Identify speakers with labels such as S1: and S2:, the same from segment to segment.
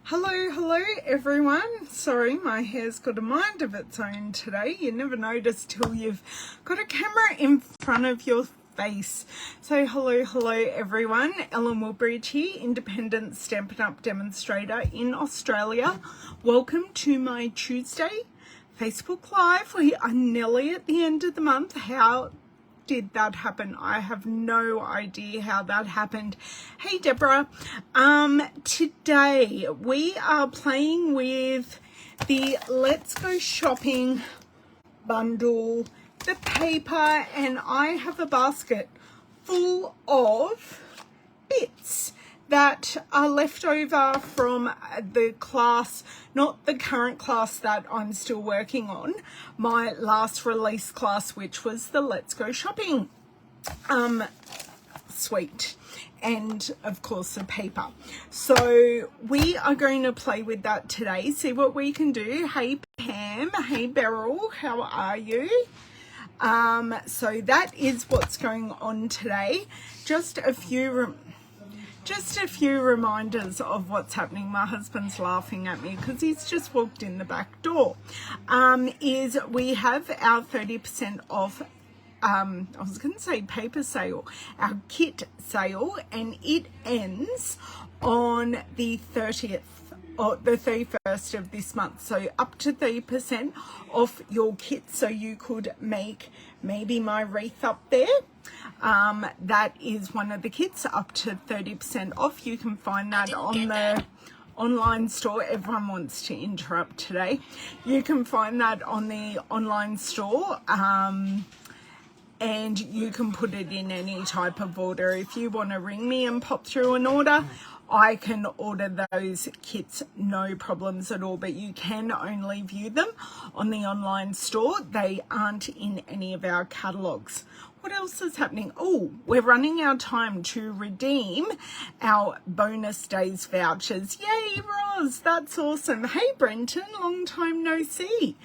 S1: Hello everyone. Sorry, my hair's got a mind of its own today. You never notice till you've got a camera in front of your face. So hello everyone. Ellen Woodbridge here, independent Stampin' Up demonstrator in Australia. Welcome to my Tuesday Facebook Live. We are nearly at the end of the month. How did that happen? I have no idea how that happened. Hey Deborah, today we are playing with the Let's Go Shopping bundle, the paper, and I have a basket full of bits that are left over from the class, not the current class that I'm still working on, my last release class, which was the Let's Go Shopping suite, and of course the paper. So we are going to play with that today, see what we can do. Hey Pam, hey Beryl, how are you? So that is what's going on today. Just a few reminders of what's happening. My husband's laughing at me because he's just walked in the back door. Is we have our 30% off, I was going to say paper sale, our kit sale, and it ends on the 30th or the 31st of this month. So up to 30% off your kit, so you could make maybe my wreath up there. That is one of the kits, up to 30% off. You can find that on the online store. Everyone wants to interrupt today. You can find that on the online store, and you can put it in any type of order. If you want to ring me and pop through an order, I can order those kits, no problems at all, but you can only view them on the online store. They aren't in any of our catalogs. What else is happening? Oh, we're running out of time to redeem our bonus days vouchers. Yay, Roz, that's awesome. Hey, Brenton, long time no see.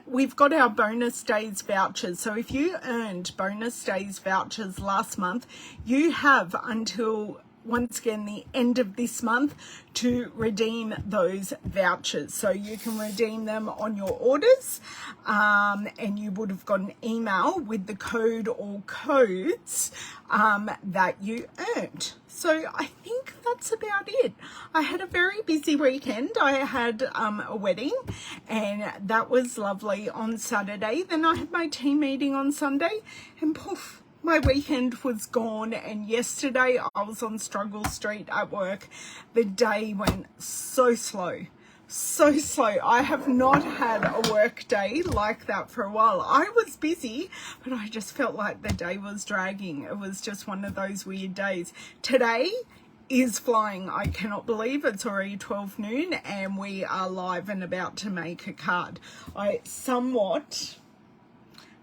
S1: We've got our bonus days vouchers. So if you earned bonus days vouchers last month, you have until, once again, the end of this month to redeem those vouchers. So you can redeem them on your orders, and you would have got an email with the code or codes that you earned. So I think that's about it. I had a very busy weekend. I had a wedding, and that was lovely on Saturday. Then I had my team meeting on Sunday, and poof, my weekend was gone. And yesterday I was on Struggle Street at work. The day went so slow. I have not had a work day like that for a while. I was busy, but I just felt like the day was dragging. It was just one of those weird days. Today is flying. I cannot believe it's already 12 noon and we are live and about to make a card. I somewhat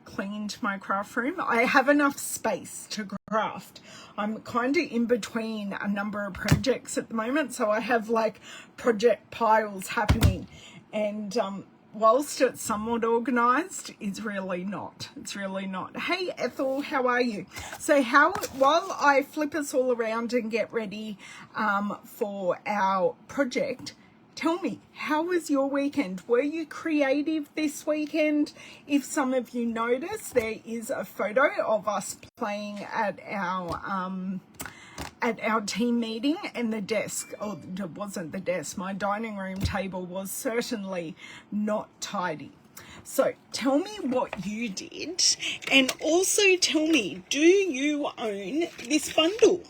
S1: cleaned my craft room. I have enough space to craft. I'm kind of in between a number of projects at the moment, so I have like project piles happening, and whilst it's somewhat organized, it's really not. Hey Ethel, how are you? So while I flip us all around and get ready for our project, tell me, how was your weekend? Were you creative this weekend? If some of you noticed, there is a photo of us playing at our team meeting, and the desk, oh, it wasn't the desk, my dining room table was certainly not tidy. So tell me what you did, and also tell me, do you own this bundle?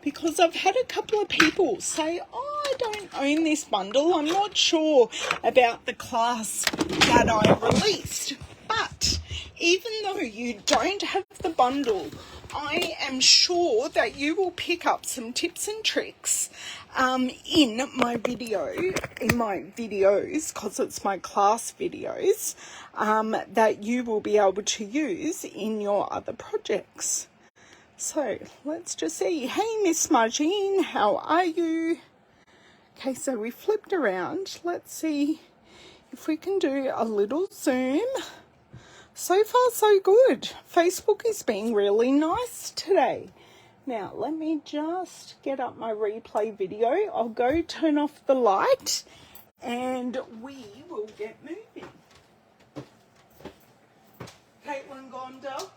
S1: Because I've had a couple of people say, oh, I don't own this bundle. I'm not sure about the class that I released. But even though you don't have the bundle, I am sure that you will pick up some tips and tricks in my videos, because it's my class videos, that you will be able to use in your other projects. So let's just see. Hey, Miss Margine, how are you? Okay, so we flipped around. Let's see if we can do a little zoom. So far, so good. Facebook is being really nice today. Now, let me just get up my replay video. I'll go turn off the light and we will get moving. Caitlin Gonda.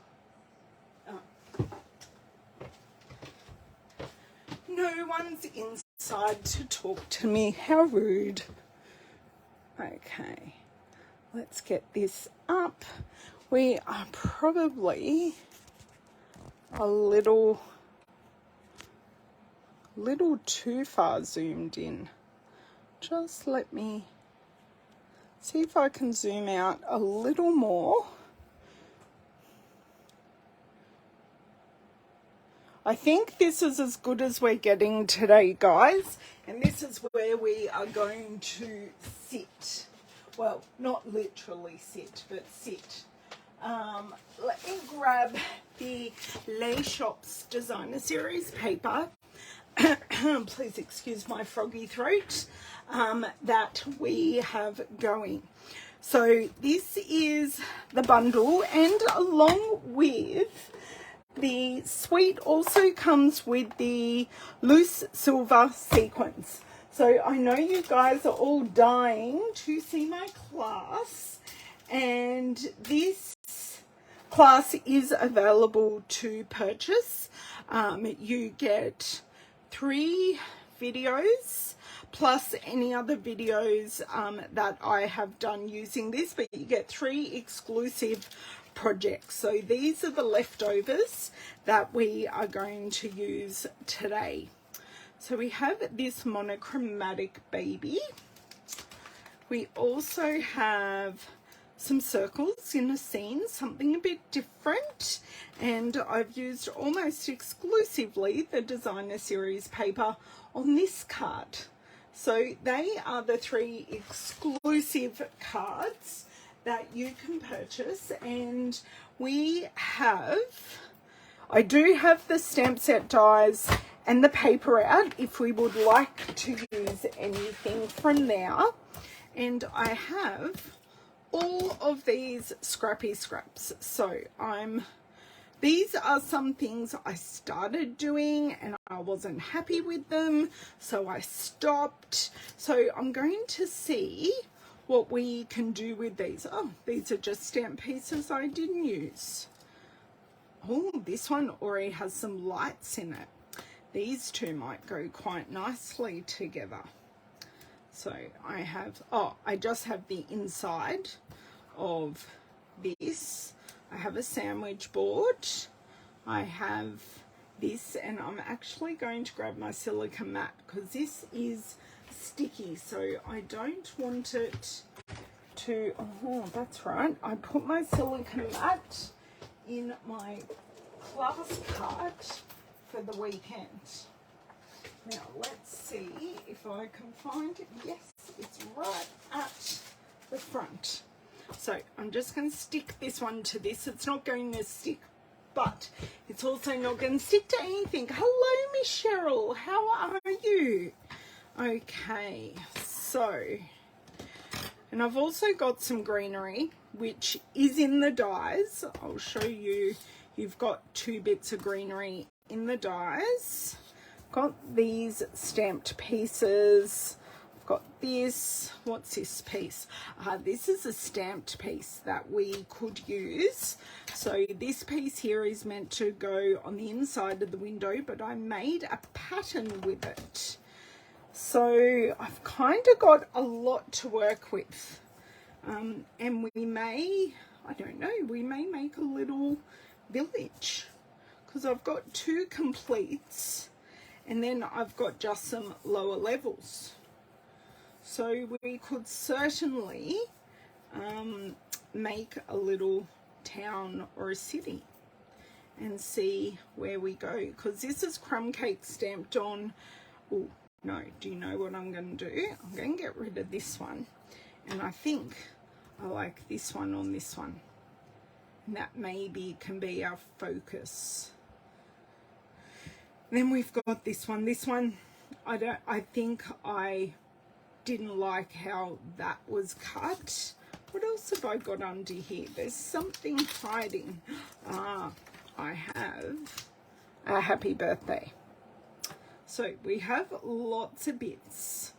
S1: Oh. No one's inside to talk to me. How rude. Okay, let's get this up. We are probably a little too far zoomed in. Just let me see if I can zoom out a little more. I think this is as good as we're getting today, guys, and this is where we are going to sit. Well, not literally sit, but sit. Let me grab the Les Shops Designer Series paper. Please excuse my froggy throat, that we have going. So this is the bundle, and along with the suite also comes with the loose silver sequins. So I know you guys are all dying to see my class, and this class is available to purchase. You get 3 videos plus any other videos that I have done using this, but you get 3 exclusive projects. So these are the leftovers that we are going to use today. So we have this monochromatic baby. We also have some circles in a scene, something a bit different, and I've used almost exclusively the Designer Series paper on this card. So they are the 3 exclusive cards that you can purchase, and I do have the stamp set dies and the paper out if we would like to use anything from there, and I have all of these scrappy scraps. So these are some things I started doing and I wasn't happy with them, so I stopped. So I'm going to see what we can do with these. Oh, these are just stamp pieces I didn't use. Oh, this one already has some lights in it. These two might go quite nicely together. So I just have the inside of this. I have a sandwich board. I have this, and I'm actually going to grab my silica mat because this is sticky, so I don't want it to, oh, that's right. I put my silica mat in my class card for the weekend. Now let's see if I can find it. Yes, it's right at the front. So I'm just going to stick this one to this. It's not going to stick, but it's also not going to stick to anything. Hello, Miss Cheryl. How are you? Okay, so, and I've also got some greenery, which is in the dies. I'll show you. You've got 2 bits of greenery in the dies. Got these stamped pieces. I've got this. What's this piece? This is a stamped piece that we could use. So this piece here is meant to go on the inside of the window, but I made a pattern with it. So I've kind of got a lot to work with. And we may, I don't know, we may make a little village because I've got 2 completes. And then I've got just some lower levels. So we could certainly make a little town or a city and see where we go. Because this is crumb cake stamped on. Oh, no, do you know what I'm going to do? I'm going to get rid of this one. And I think I like this one on this one. And that maybe can be our focus. Then we've got this one. This one, I think I didn't like how that was cut. What else have I got under here? There's something hiding. I have a happy birthday. So we have lots of bits.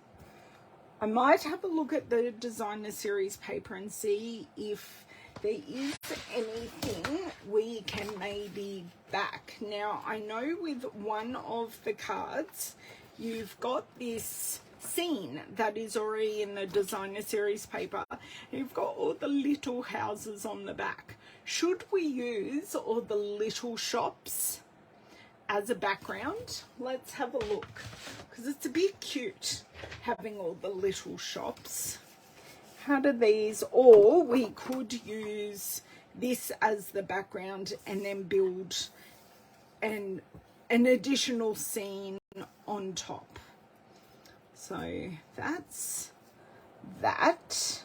S1: I might have a look at the designer series paper and see if there is anything we can maybe back. Now, I know with one of the cards, you've got this scene that is already in the designer series paper. You've got all the little houses on the back. Should we use all the little shops as a background? Let's have a look, because it's a bit cute having all the little shops. How do these, or we could use this as the background and then build an additional scene on top. So that's that.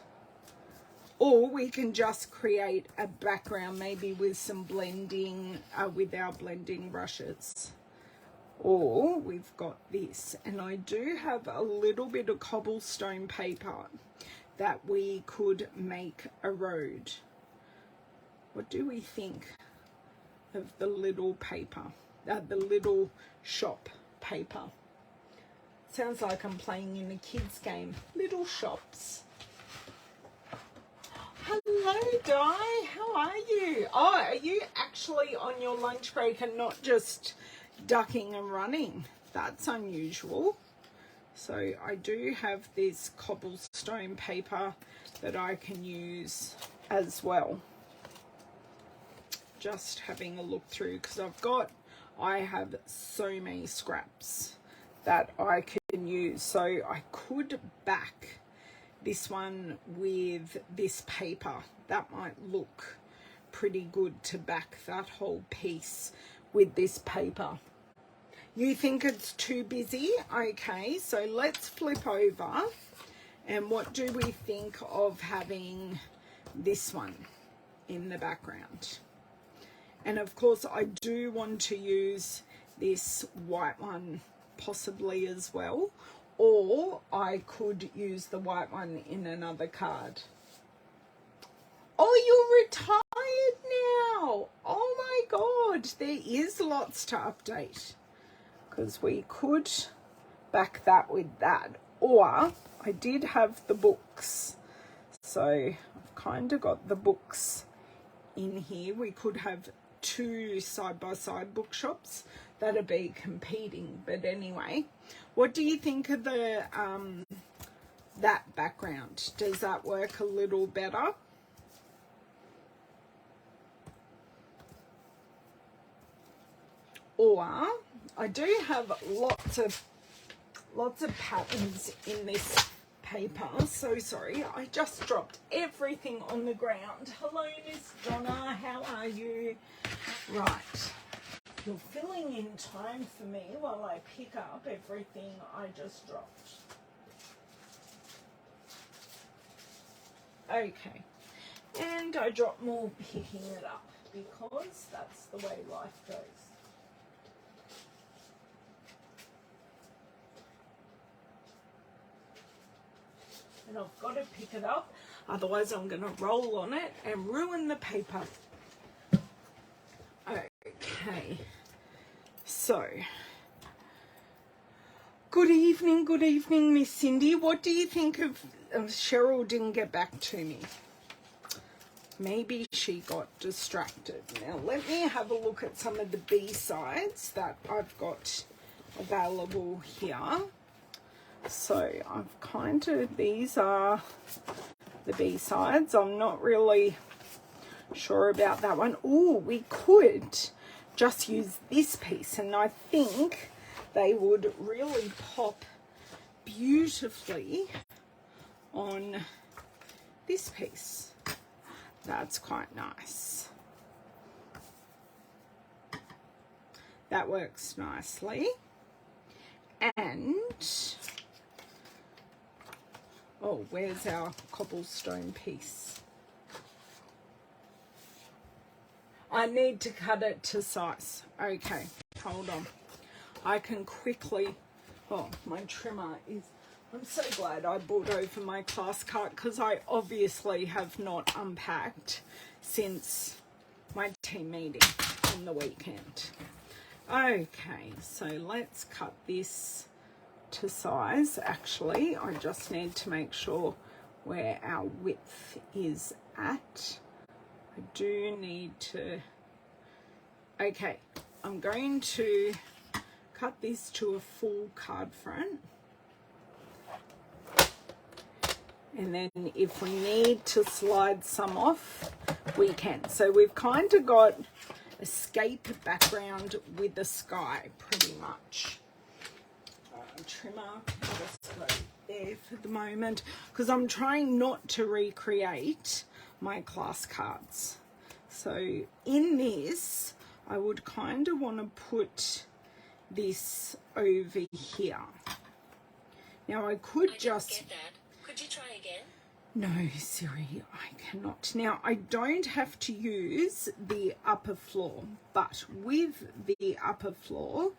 S1: Or we can just create a background maybe with some blending, with our blending brushes. Or we've got this, and I do have a little bit of cobblestone paper that we could make a road. What do we think of the little paper, the little shop paper? Sounds like I'm playing in a kids game. Little shops. Hello, Di. How are you? Oh, are you actually on your lunch break and not just ducking and running? That's unusual. So I do have this cobblestone paper that I can use as well. Just having a look through, because I have so many scraps that I can use. So I could back this one with this paper. That might look pretty good to back that whole piece with this paper. You think it's too busy? Okay, so let's flip over. And what do we think of having this one in the background? And of course, I do want to use this white one possibly as well. Or I could use the white one in another card. Oh, you're retired now. Oh my God, there is lots to update. Because we could back that with that. Or I did have the books. So I've kind of got the books in here. We could have two side-by-side bookshops that'll be competing. But anyway, what do you think of the that background? Does that work a little better? Or I do have lots of patterns in this paper. So sorry, I just dropped everything on the ground. Hello, Miss Donna, how are you? Right, you're filling in time for me while I pick up everything I just dropped. Okay, and I drop more picking it up because that's the way life goes. And I've got to pick it up, otherwise I'm going to roll on it and ruin the paper. Okay, so good evening, Miss Cindy. What do you think of Cheryl didn't get back to me? Maybe she got distracted. Now let me have a look at some of the B-sides that I've got available here. So I've kind of, these are the B-sides. I'm not really sure about that one. Oh, we could just use this piece, and I think they would really pop beautifully on this piece. That's quite nice. That works nicely. And oh, where's our cobblestone piece? I need to cut it to size. Okay, hold on. I can quickly, oh, my trimmer is, I'm so glad I brought over my class cart because I obviously have not unpacked since my team meeting on the weekend. Okay, so let's cut this to size. Actually, I just need to make sure where our width is at. I do need to, okay, I'm going to cut this to a full card front. And then if we need to slide some off, we can. So we've kind of got a scape background with the sky, pretty much. Trimmer, I'll just go there for the moment, because I'm trying not to recreate my class cards. So in this, I would kind of want to put this over here. Now I could just...
S2: Get that. Could you try again?
S1: No, Siri, I cannot. Now, I don't have to use the upper floor, but with the upper floor,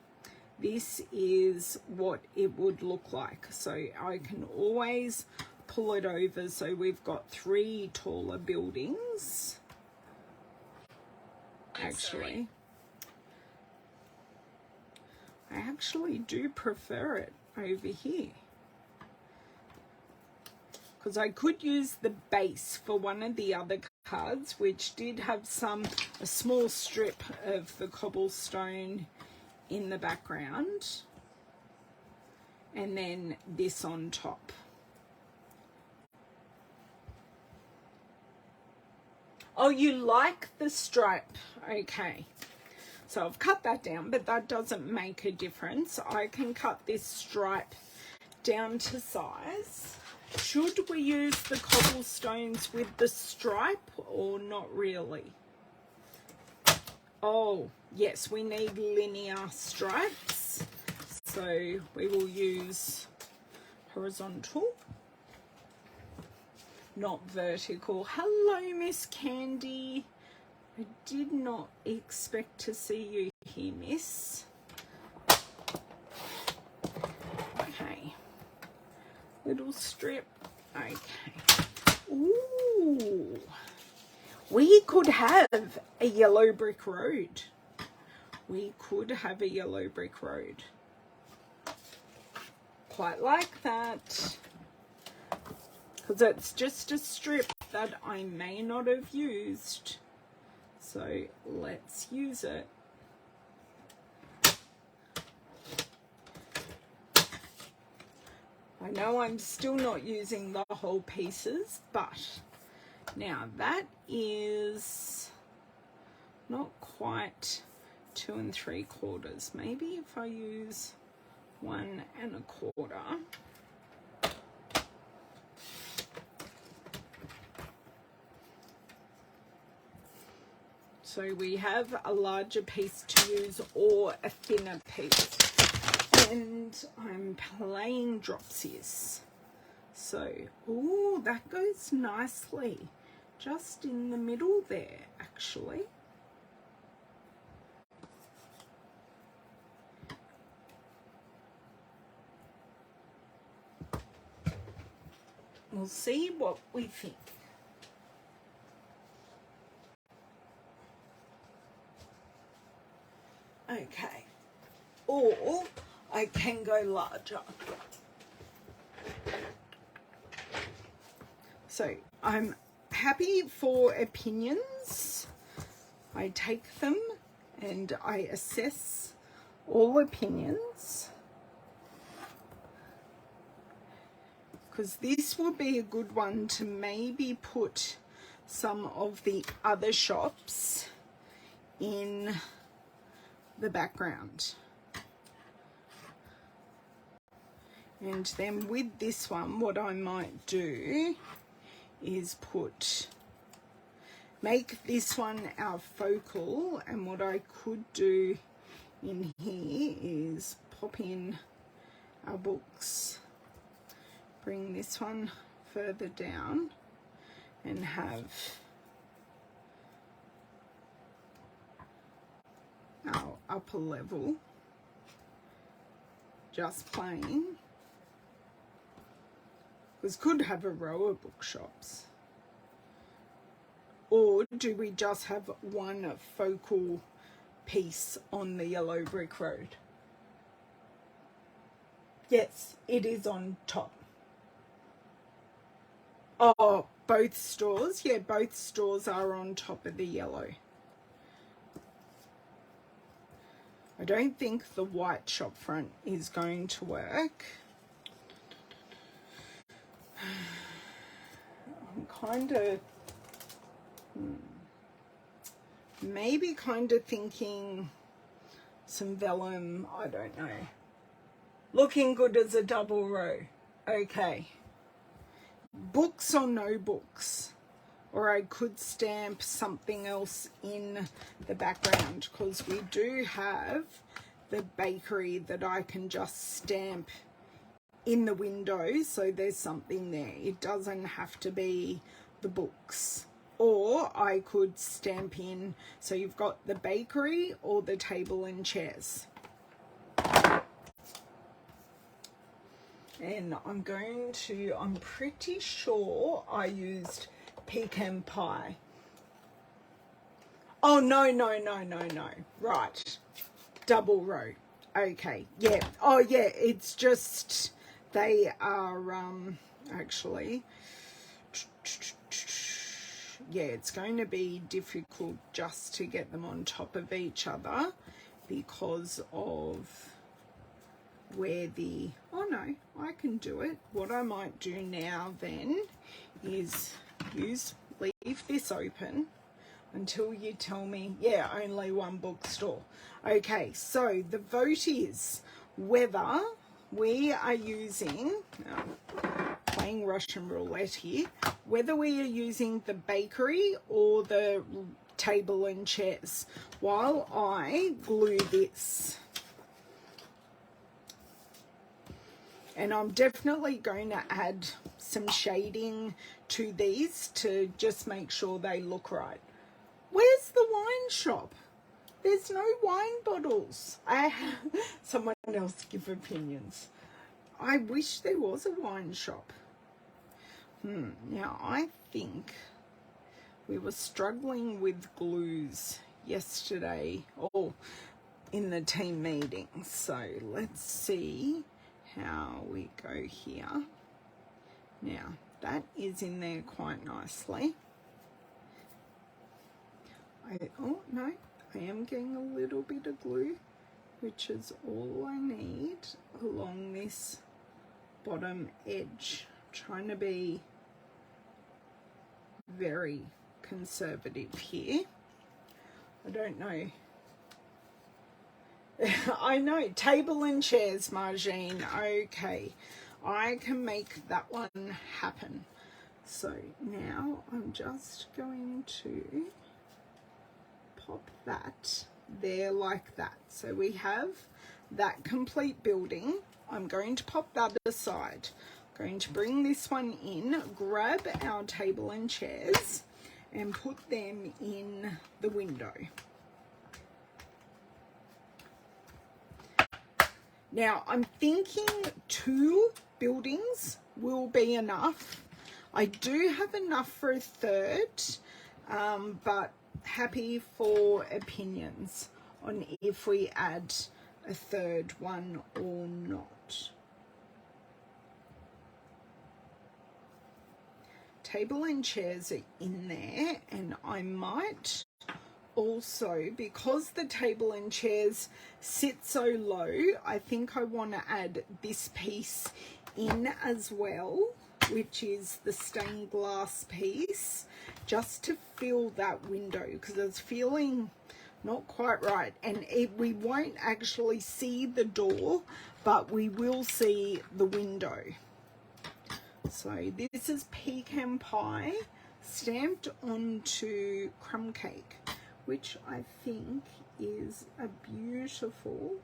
S1: this is what it would look like. So I can always pull it over. So we've got 3 taller buildings. Actually, I actually do prefer it over here, because I could use the base for one of the other cards, which did have a small strip of the cobblestone in the background, and then this on top. Oh, you like the stripe? Okay. So I've cut that down, but that doesn't make a difference. I can cut this stripe down to size. Should we use the cobblestones with the stripe or not really? Oh, yes, we need linear stripes. So we will use horizontal, not vertical. Hello, Miss Candy. I did not expect to see you here, miss. Okay. Little strip. Okay. Ooh. We could have a yellow brick road. We could have a yellow brick road. Quite like that. Because it's just a strip that I may not have used. So let's use it. I know I'm still not using the whole pieces, but now that is not quite 2 3/4. Maybe if I use 1 1/4. So we have a larger piece to use or a thinner piece. And I'm playing dropsies. So, ooh, that goes nicely. Just in the middle there, actually. We'll see what we think. Okay. Or I can go larger. So I'm happy for opinions. I take them and I assess all opinions, because this will be a good one to maybe put some of the other shops in the background. And then with this one, what I might do is make this one our focal, and what I could do in here is pop in our books, bring this one further down, and have our upper level just plain. Because could have a row of bookshops. Or do we just have one focal piece on the yellow brick road? Yes, it is on top. Oh, both stores? Yeah, both stores are on top of the yellow. I don't think the white shop front is going to work. I'm kind of... maybe kind of thinking some vellum, I don't know. Looking good as a double row. Okay. Books or no books? Or I could stamp something else in the background, because we do have the bakery that I can just stamp in the window, so there's something there. It doesn't have to be the books. Or I could stamp in, so you've got the bakery or the table and chairs. And I'm pretty sure I used pecan pie. Oh, no. Right. Double row. Okay. Yeah. Oh, yeah. It's just, they are, actually, yeah, it's going to be difficult just to get them on top of each other because of where the, oh no, I can do it. What I might do now then is leave this open until you tell me, yeah, only one bookstore. Okay, so the vote is whether we are using, playing Russian roulette here, whether we are using the bakery or the table and chairs while I glue this. And I'm definitely going to add some shading to these to just make sure they look right. Where's the wine shop? There's no wine bottles. Someone else give opinions. I wish there was a wine shop. Now, I think we were struggling with glues yesterday, or in the team meeting. So let's see how we go here. Now, that is in there quite nicely. Oh, no, I am getting a little bit of glue, which is all I need along this bottom edge. I'm trying to be very conservative here. I don't know. I know, table and chairs, Margine. Okay, I can make that one happen. So now I'm just going to pop that there like that. So we have that complete building. I'm going to pop that aside. I'm going to bring this one in, grab our table and chairs and put them in the window. Now, I'm thinking 2 buildings will be enough. I do have enough for a third, but happy for opinions on if we add a third one or not. Table and chairs are in there, and I might also, because the table and chairs sit so low, I think I want to add this piece in as well, which is the stained glass piece, just to fill that window, because it's feeling not quite right. And we won't actually see the door, but we will see the window. So this is pecan pie stamped onto crumb cake, which I think is a beautiful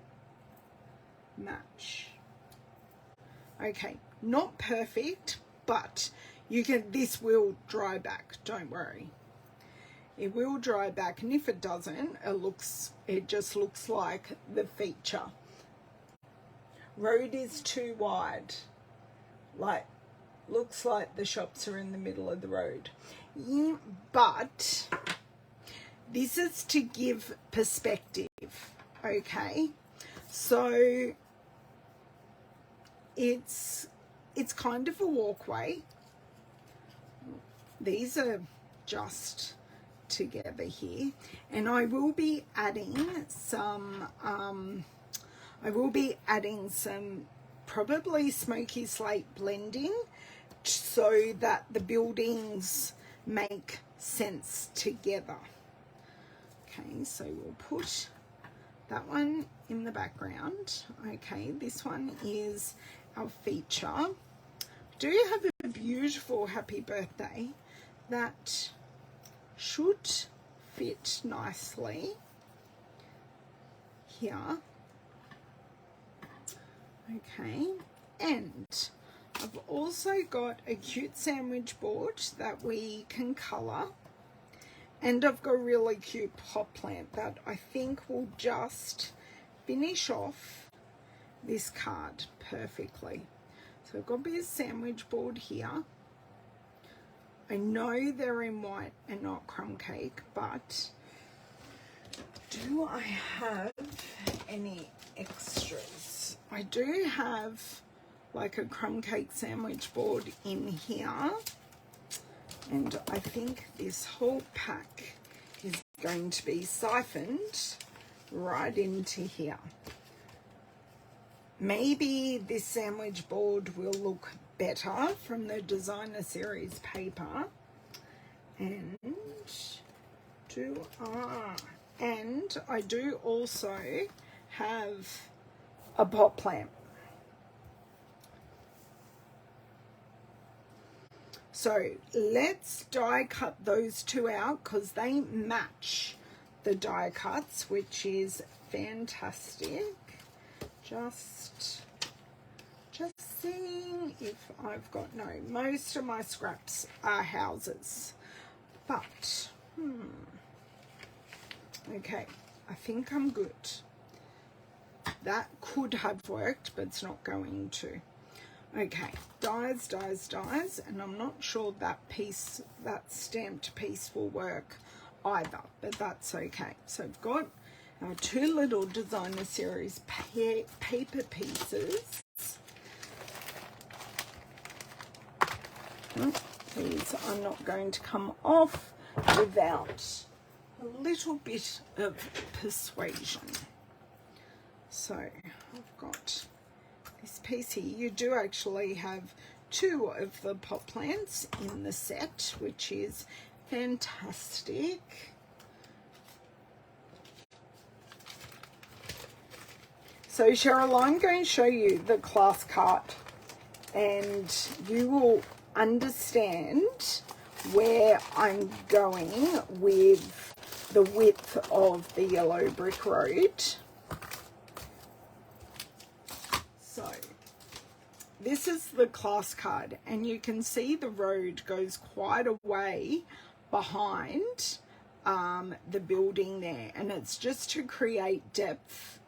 S1: match. Okay, not perfect, but this will dry back, don't worry. It will dry back, and if it doesn't, it just looks like the feature. Road is too wide. Looks like the shops are in the middle of the road. Yeah, but this is to give perspective, okay? So it's kind of a walkway. These are just together here, and I will be adding some probably smoky slate blending so that the buildings make sense together. Okay, so we'll put that one in the background. Okay, this one is our feature. Do you have a beautiful happy birthday that should fit nicely here? Okay, and I've also got a cute sandwich board that we can colour, and I've got a really cute pot plant that I think will just finish off this card perfectly. So I've got a bit of sandwich board here. I know they're in white and not crumb cake, but do I have any extras? I do have like a crumb cake sandwich board in here, and I think this whole pack is going to be siphoned right into here. Maybe this sandwich board will look better from the designer series paper, and I do also have a pot plant. So let's die cut those two out because they match the die cuts, which is fantastic. Just seeing if I've got, no, most of my scraps are houses, but okay, I think I'm good. That could have worked, but it's not going to. Okay, dies, and I'm not sure that piece, that stamped piece will work either, but that's okay. So I've got our two little designer series paper pieces. These are not going to come off without a little bit of persuasion. So I've got this piece here. You do actually have two of the pot plants in the set, which is fantastic. So Cheryl, I'm going to show you the class card, and you will understand where I'm going with the width of the yellow brick road. So this is the class card, and you can see the road goes quite a way behind the building there, and it's just to create depth.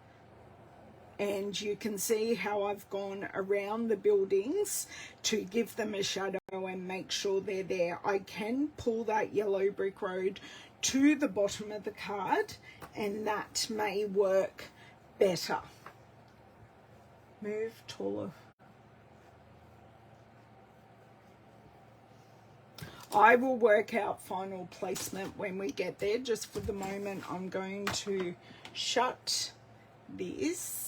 S1: And you can see how I've gone around the buildings to give them a shadow and make sure they're there. I can pull that yellow brick road to the bottom of the card, and that may work better. Move taller. I will work out final placement when we get there. Just for the moment, I'm going to shut this.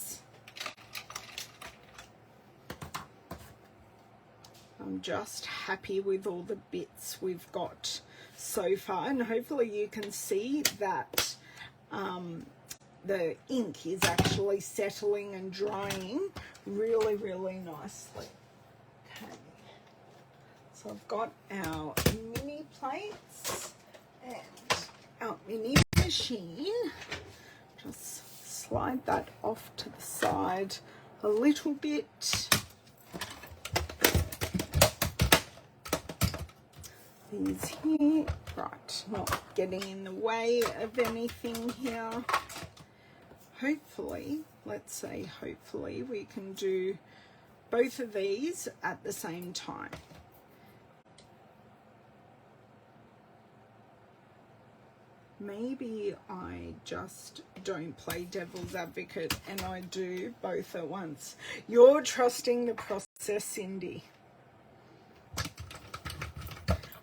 S1: I'm just happy with all the bits we've got so far, and hopefully you can see that the ink is actually settling and drying really, really nicely. Okay, so I've got our mini plates and our mini machine. Just slide that off to the side a little bit. These here, right, not getting in the way of anything here. Hopefully, let's say hopefully, we can do both of these at the same time. maybe I just don't play devil's advocate and I do both at once. You're trusting the process, Cindy.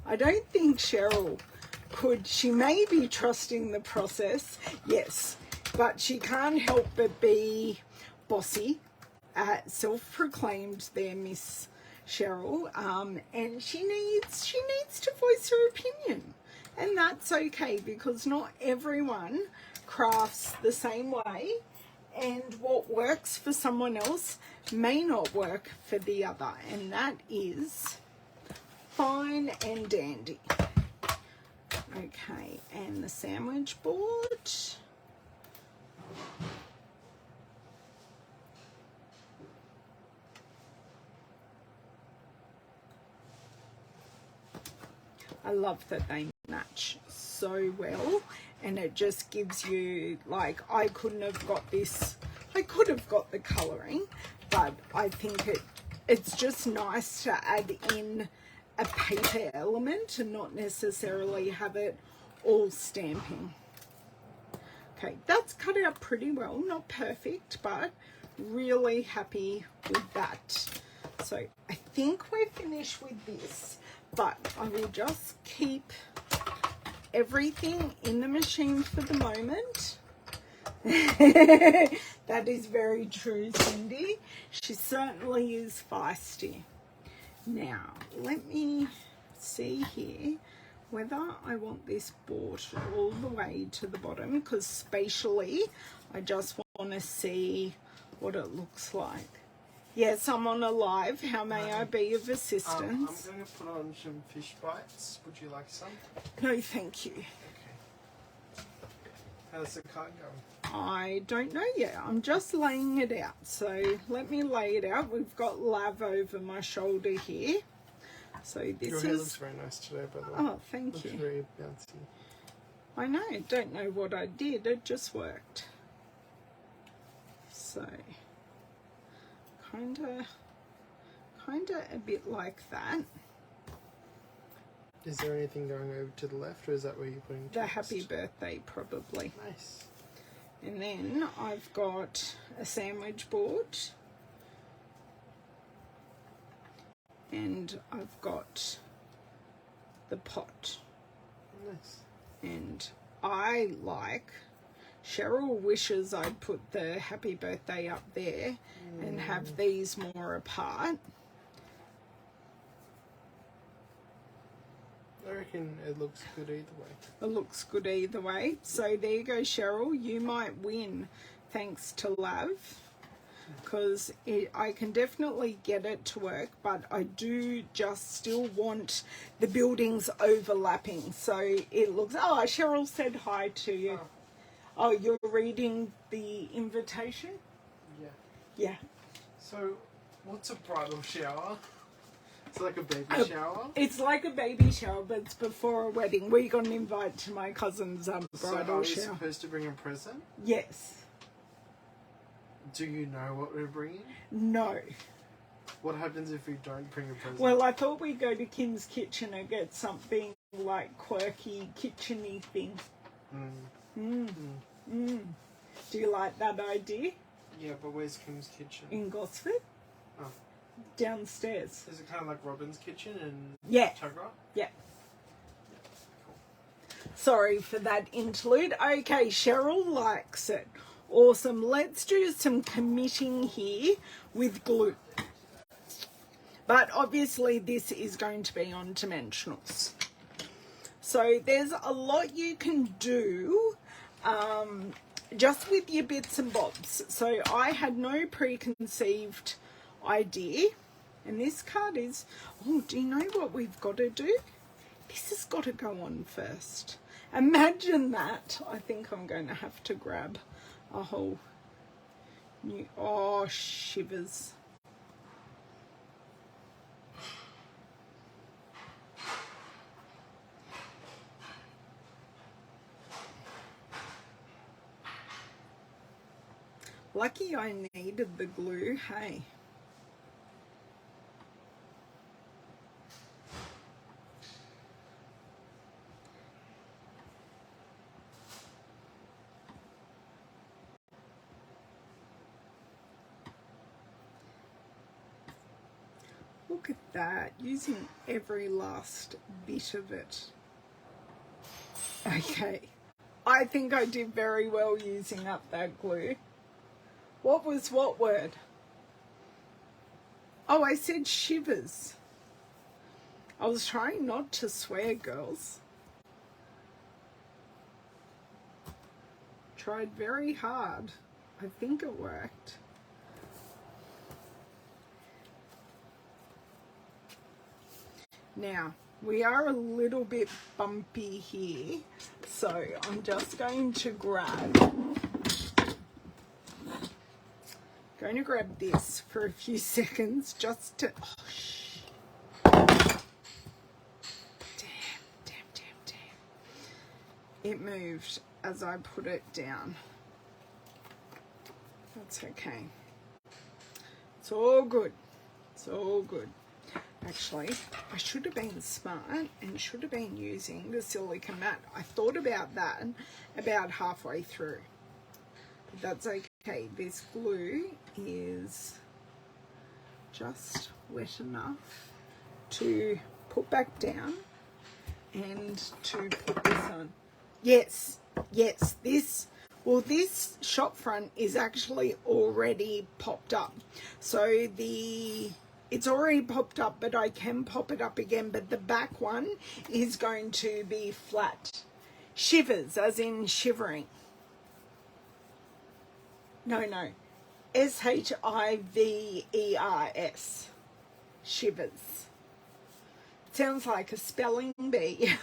S1: I don't think Cheryl could. She may be trusting the process, yes, but she can't help but be bossy, self-proclaimed there, Miss Cheryl, and she needs to voice her opinion, and that's okay because not everyone crafts the same way, and what works for someone else may not work for the other, and that is fine and dandy. Okay, and the sandwich board. I love that they match so well, and it just gives you, like, I couldn't have got this. I could have got the colouring, but I think it's just nice to add in a paper element and not necessarily have it all stamping. Okay, that's cut out pretty well, not perfect, but really happy with that. So I think we're finished with this, but I will just keep everything in the machine for the moment. That is very true, Cindy. She certainly is feisty. Now, let me see here whether I want this bought all the way to the bottom, because spatially I just want to see what it looks like. Yes, I'm on a live. How may I be of assistance?
S3: I'm going to put on some fish bites. Would you like some?
S1: No, thank you.
S3: Okay. How's the card going?
S1: I don't know yet. I'm just laying it out. So let me lay it out. We've got lav over my shoulder here. So this
S3: Your hair looks very nice today, by the way.
S1: Oh, thank you.
S3: Looks very bouncy.
S1: I know. Don't know what I did. It just worked. So kinda a bit like that.
S3: Is there anything going over to the left, or is that where you're putting
S1: The
S3: text?
S1: happy birthday, probably.
S3: Nice.
S1: And then I've got a sandwich board. And I've got the pot.
S3: Nice.
S1: And I like, Cheryl wishes I'd put the happy birthday up there and have these more apart.
S3: I reckon it looks good either way.
S1: It looks good either way. So there you go, Cheryl. You might win thanks to Lav, because I can definitely get it to work, but I do just still want the buildings overlapping. So it looks... Oh, Cheryl said hi to you. Oh, you're reading the invitation?
S3: Yeah.
S1: Yeah.
S3: So, what's a bridal shower? It's like a baby shower?
S1: It's like a baby shower, but it's before a wedding. We got an invite to my cousin's bridal
S3: So are we
S1: shower.
S3: supposed to bring a present?
S1: Yes.
S3: Do you know what we're bringing?
S1: No.
S3: What happens if we don't bring a present?
S1: Well, I thought we'd go to Kim's Kitchen and get something like quirky, kitchen-y thing. Do you like that idea?
S3: Yeah, but where's Kim's Kitchen?
S1: In Gosford?
S3: Oh.
S1: Downstairs.
S3: Is it kind of like Robin's Kitchen and
S1: Yeah.
S3: Tuggerah?
S1: Yeah. Sorry for that interlude. Okay, Cheryl likes it. Awesome. Let's do some committing here with glue. But obviously this is going to be on dimensionals. So there's a lot you can do just with your bits and bobs. So I had no preconceived idea. And this card is... Oh, do you know what we've got to do? This has got to go on first. Imagine that. I think I'm going to have to grab a whole new... Oh, shivers. Lucky I needed the glue, hey. Look at that, using every last bit of it. Okay, I think I did very well using up that glue. What was what word? Oh, I said shivers. I was trying not to swear, girls. Tried very hard. I think it worked. Now, we are a little bit bumpy here, so I'm just going to grab this for a few seconds just to, oh, shh. Damn. It moved as I put it down. That's okay. It's all good. It's all good. Actually, I should have been smart and should have been using the silicone mat. I thought about that about halfway through. But that's okay. This glue is just wet enough to put back down and to put this on. Yes, this shop front is actually already popped up. So it's already popped up, but I can pop it up again, but the back one is going to be flat. Shivers, as in shivering. No. S-H-I-V-E-R-S. Shivers. Sounds like a spelling bee.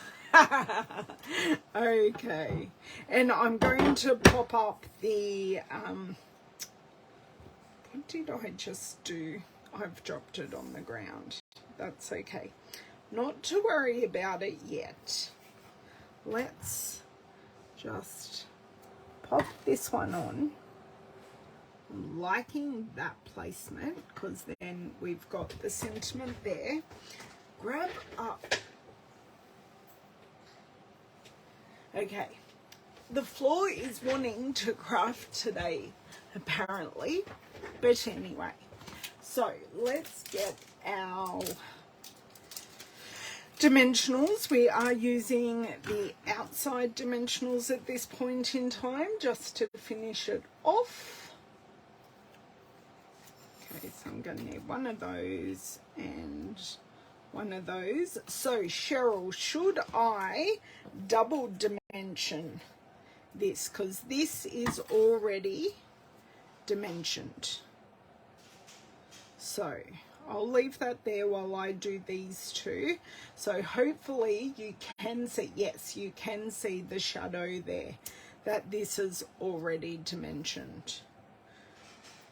S1: Okay. And I'm going to pop up the, what did I just do? I've dropped it on the ground. That's okay. Not to worry about it yet. Let's just pop this one on. I'm liking that placement because then we've got the sentiment there. Grab up. Okay. The floor is wanting to craft today, apparently. But anyway. So let's get our dimensionals. We are using the outside dimensionals at this point in time just to finish it off. Okay, so I'm going to need one of those and one of those. So Cheryl, should I double dimension this? Because this is already dimensioned. So I'll leave that there while I do these two. So hopefully you can see, yes, you can see the shadow there, that this is already dimensioned.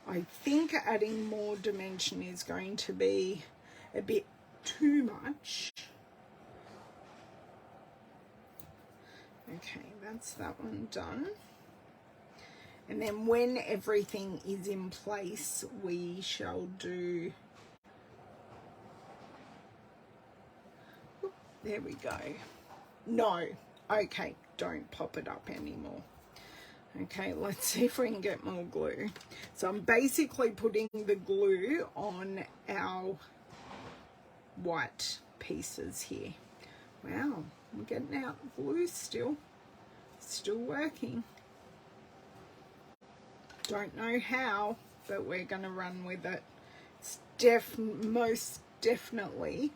S1: I think adding more dimension is going to be a bit too much. Okay, that's that one done. And then when everything is in place, we shall do, there we go. No, okay, don't pop it up anymore. Okay, let's see if we can get more glue. So I'm basically putting the glue on our white pieces here. Wow, I'm getting out glue still working. Don't know how, but we're going to run with it. It's most definitely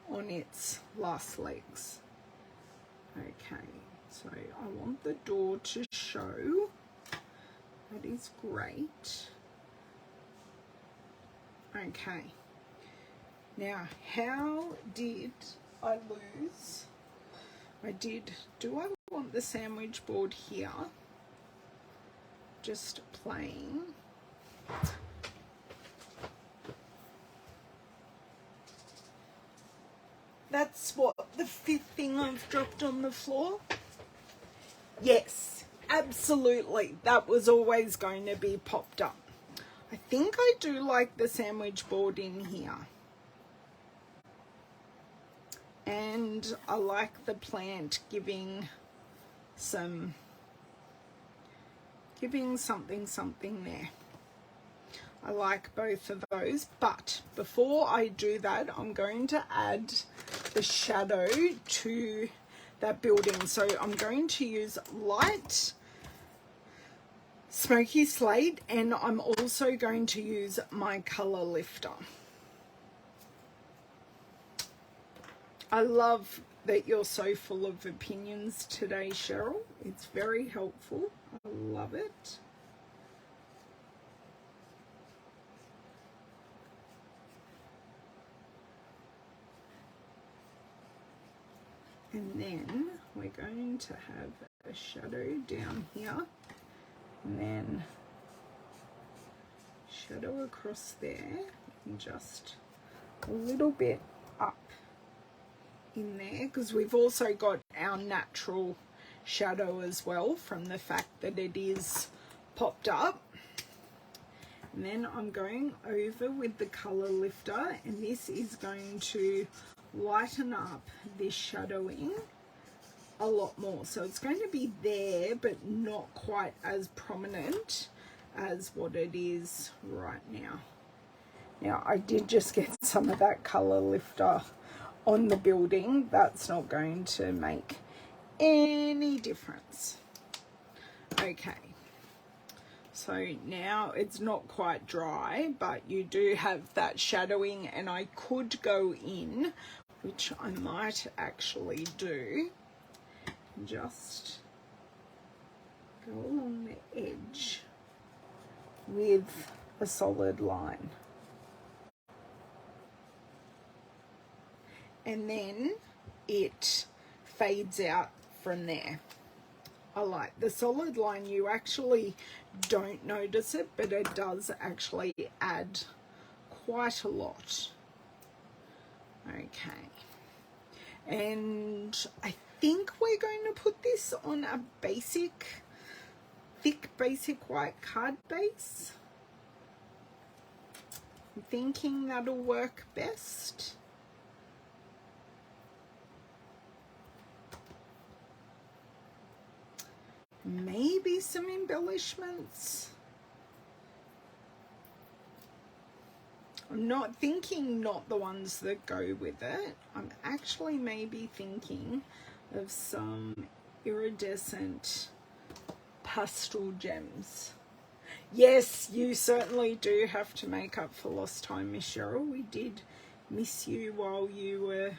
S1: on its last legs. Okay, so I want the door to show. That is great. Okay. Now, how did I lose? Do I want the sandwich board here? Just plain. That's what, the fifth thing I've dropped on the floor? Yes, absolutely. That was always going to be popped up. I think I do like the sandwich board in here. And I like the plant giving something there. I like both of those, but before I do that, I'm going to add the shadow to that building. So I'm going to use light smoky slate, and I'm also going to use my color lifter. I love that you're so full of opinions today, Cheryl. It's very helpful. I love it. And then we're going to have a shadow down here, and then shadow across there, and just a little bit up in there, because we've also got our natural shadow as well from the fact that it is popped up. And then I'm going over with the color lifter, and this is going to lighten up this shadowing a lot more. So it's going to be there, but not quite as prominent as what it is right now. Now, I did just get some of that color lifter on the building. That's not going to make any difference. Okay. So now it's not quite dry, but you do have that shadowing, and I could go in, which I might actually do, just go along the edge with a solid line. And then it fades out from there. I like the solid line. You actually don't notice it, but it does actually add quite a lot. Okay. And I think we're going to put this on a basic, thick basic white card base. I'm thinking that'll work best. Maybe some embellishments. I'm not thinking not the ones that go with it. I'm actually maybe thinking of some iridescent pastel gems. Yes, you certainly do have to make up for lost time, Miss Cheryl. We did miss you while you were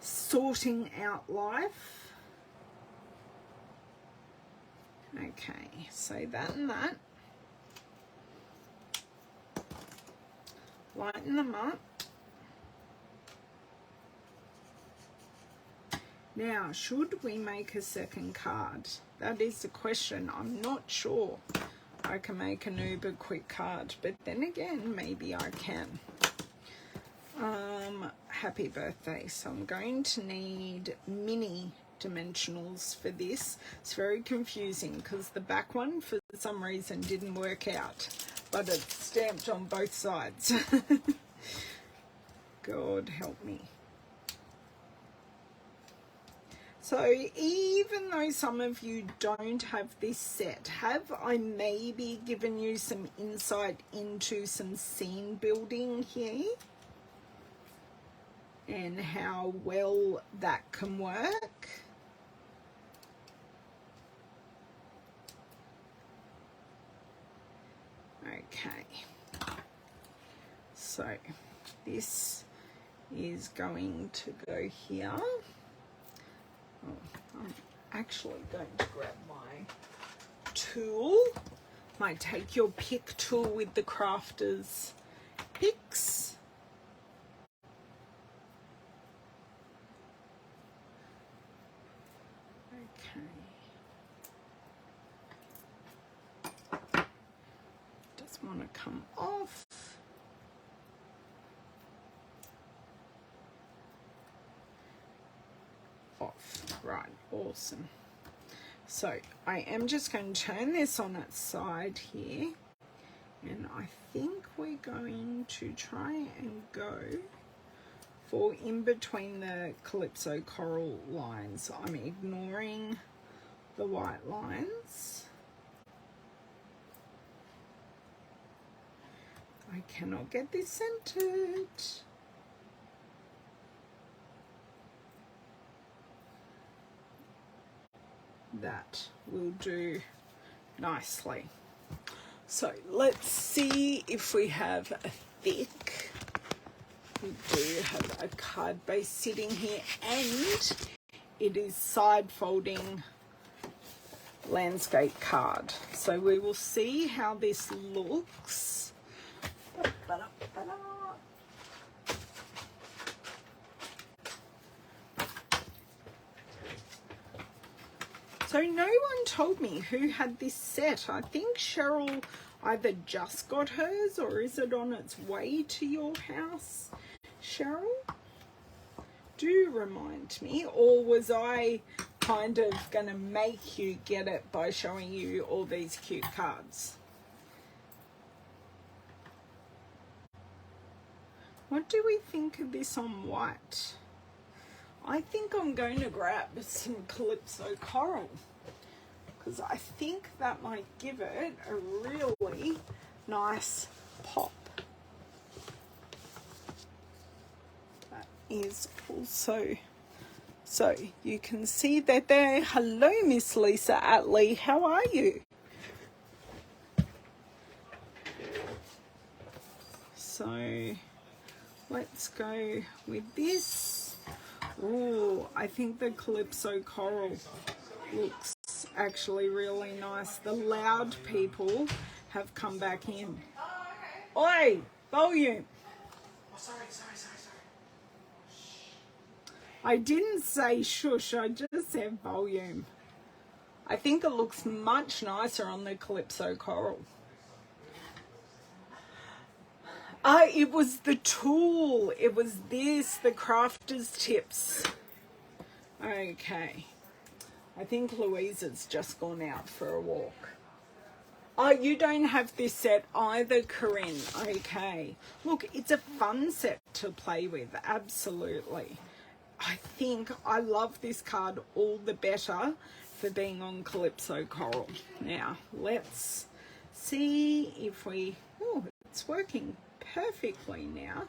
S1: sorting out life. Okay, so that and that. Lighten them up. Now, should we make a second card? That is the question. I'm not sure I can make an uber quick card, but then again, maybe I can. Happy birthday. So I'm going to need mini dimensionals for this. It's very confusing because the back one for some reason didn't work out, but it's stamped on both sides. God help me. So even though some of you don't have this set, have I maybe given you some insight into some scene building here and how well that can work? Okay, so this is going to go here. Oh, I'm actually going to grab my tool, my take your pick tool with the crafters picks. Just want to come off. Right, awesome. So I am just going to turn this on its side here, and I think we're going to try and go for in between the Calypso coral lines. I'm ignoring the white lines. I cannot get this centered. That will do nicely. So let's see if we have a thick. We do have a card base sitting here, and it is side folding landscape card. So we will see how this looks. So no one told me who had this set. I think Cheryl either just got hers, or is it on its way to your house, Cheryl? Do remind me, or was I kind of going to make you get it by showing you all these cute cards? What do we think of this on white? I think I'm going to grab some Calypso Coral, because I think that might give it a really nice pop. That is also, so you can see that there. Hello, Miss Lisa Atley, how are you? So let's go with this. Oh, I think the Calypso Coral looks actually really nice. The loud people have come back in. Oi, volume.
S3: Sorry.
S1: I didn't say shush, I just said volume. I think it looks much nicer on the Calypso Coral. It was the tool. It was this, the crafter's tips. Okay. I think Louisa's just gone out for a walk. Oh, you don't have this set either, Corinne. Okay. Look, it's a fun set to play with. Absolutely. I think I love this card all the better for being on Calypso Coral. Now, let's see if we... Oh, it's working perfectly now.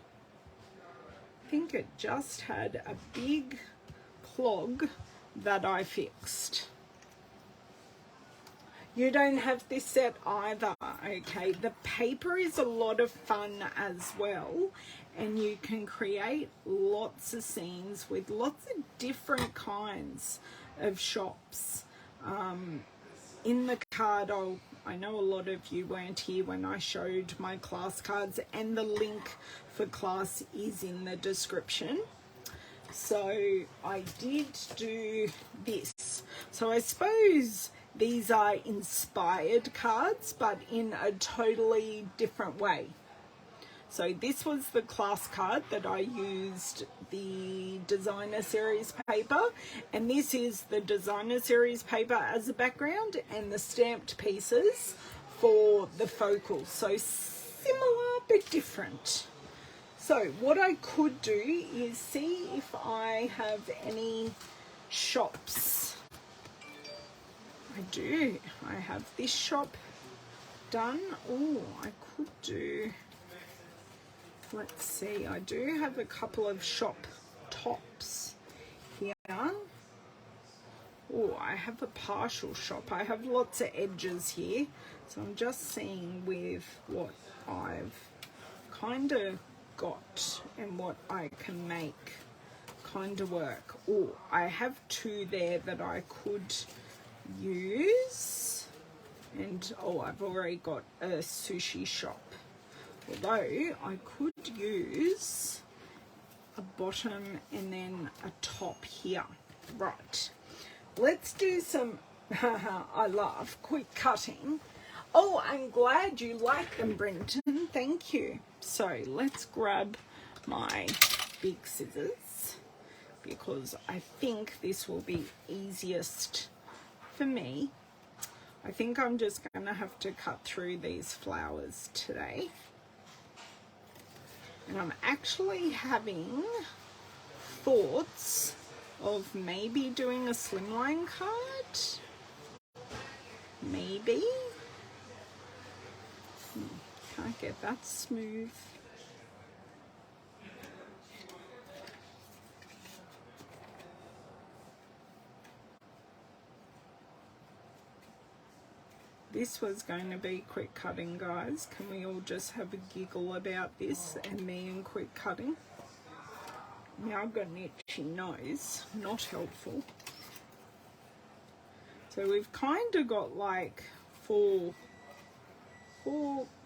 S1: I think it just had a big clog that I fixed. You don't have this set either. Okay, the paper is a lot of fun as well, and you can create lots of scenes with lots of different kinds of shops. In the card, I know a lot of you weren't here when I showed my class cards, and the link for class is in the description. So I did do this. So I suppose these are inspired cards, but in a totally different way. So this was the class card that I used the designer series paper, and this is the designer series paper as a background and the stamped pieces for the focal. So similar but different. So what I could do is see if I have any shops. I do. I have this shop done. Oh, I could do... Let's see, I do have a couple of shop tops here. Oh, I have a partial shop. I have lots of edges here. So I'm just seeing with what I've kind of got and what I can make kind of work. Oh, I have two there that I could use. And, oh, I've already got a sushi shop. Although I could use a bottom and then a top here. Right. Let's do some, I love quick cutting. Oh, I'm glad you like them, Brenton. Thank you. So let's grab my big scissors, because I think this will be easiest for me. I think I'm just going to have to cut through these flowers today. And I'm actually having thoughts of maybe doing a slimline card. Maybe. get that smooth. This was going to be quick cutting, guys. Can we all just have a giggle about this and me and quick cutting? Now I've got an itchy nose, not helpful. So we've kind of got like four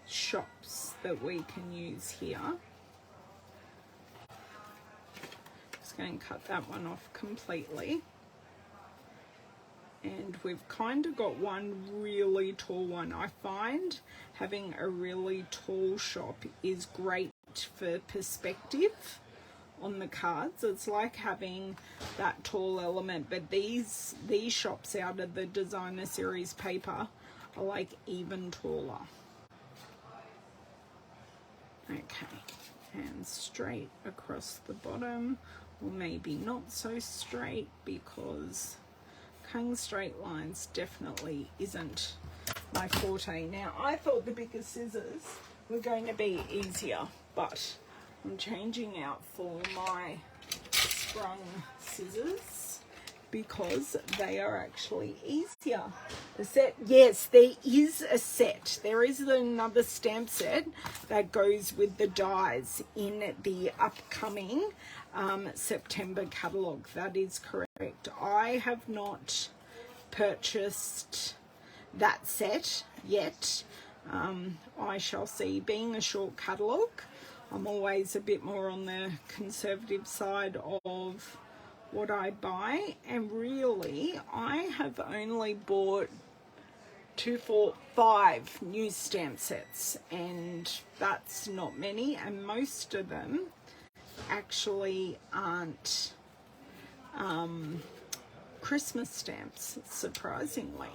S1: shops that we can use here. Just going to cut that one off completely. And we've kind of got one really tall one. I find having a really tall shop is great for perspective on the cards. It's like having that tall element, but these shops out of the designer series paper are like even taller. Okay, and straight across the bottom, or maybe not so straight, because cutting straight lines definitely isn't my forte. Now, I thought the bigger scissors were going to be easier, but I'm changing out for my sprung scissors because they are actually easier. The set, yes, there is a set. There is another stamp set that goes with the dies in the upcoming September catalogue. That is correct. I have not purchased that set yet. I shall see. Being a short catalogue, I'm always a bit more on the conservative side of what I buy, and really I have only bought 2, 4, 5 new stamp sets, and that's not many, and most of them actually aren't Christmas stamps, surprisingly.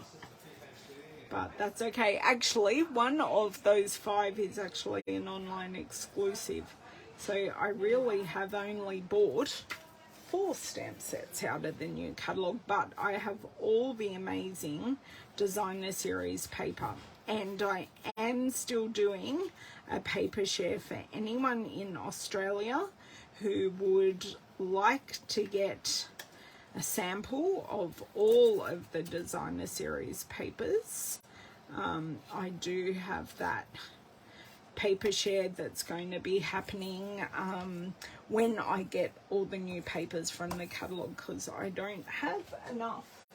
S1: But that's okay. Actually, one of those 5 is actually an online exclusive. So I really have only bought 4 stamp sets out of the new catalogue, but I have all the amazing designer series paper. And I am still doing a paper share for anyone in Australia who would like to get a sample of all of the designer series papers. I do have that paper share that's going to be happening when I get all the new papers from the catalogue, because I don't have enough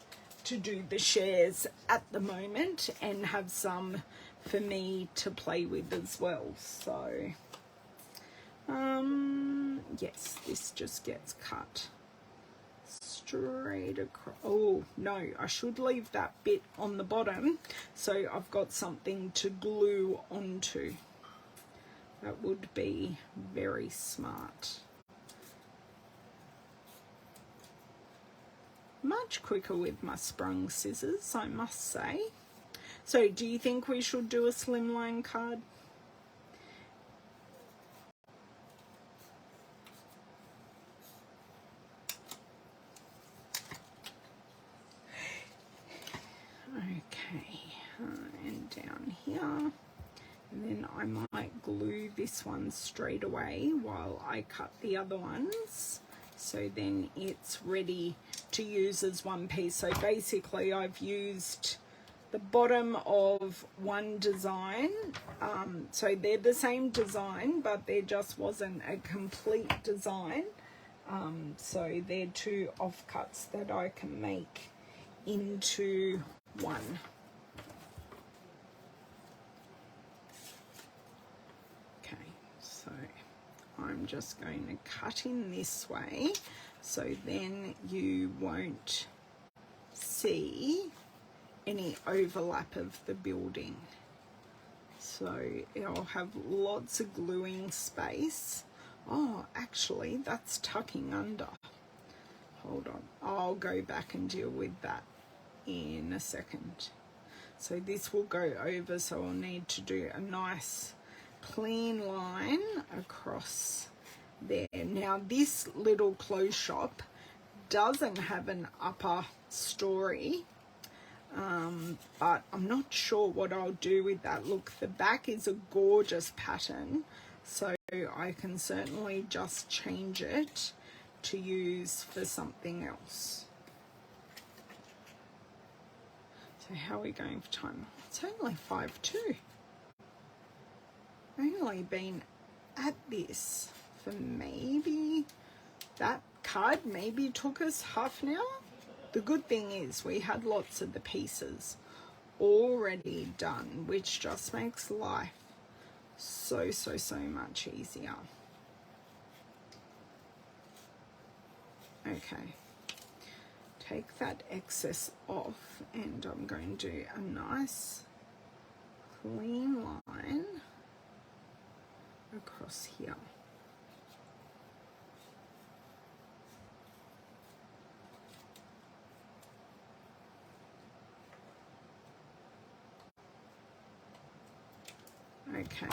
S1: to do the shares at the moment and have some for me to play with as well. So yes, this just gets cut straight across. Oh no, I should leave that bit on the bottom so I've got something to glue onto. That would be very smart. Much quicker with my sprung scissors, I must say. So do you think we should do a slimline card? Okay, and down here, and then I might glue this one straight away while I cut the other ones, so then it's ready to use as one piece. So basically I've used the bottom of one design, so they're the same design, but there just wasn't a complete design, so they're 2 offcuts that I can make into one. Okay, so I'm just going to cut in this way so then you won't see any overlap of the building. So it'll have lots of gluing space. Oh, actually that's tucking under. Hold on, I'll go back and deal with that in a second. So this will go over, so I'll need to do a nice clean line across there. Now this little clothes shop doesn't have an upper story, but I'm not sure what I'll do with that. Look, the back is a gorgeous pattern, so I can certainly just change it to use for something else. So how are we going for time? It's only 5:02. I've only been at this for maybe, that card maybe took us half an hour. The good thing is we had lots of the pieces already done, which just makes life so much easier. Okay, take that excess off, and I'm going to do a nice clean line across here. Okay,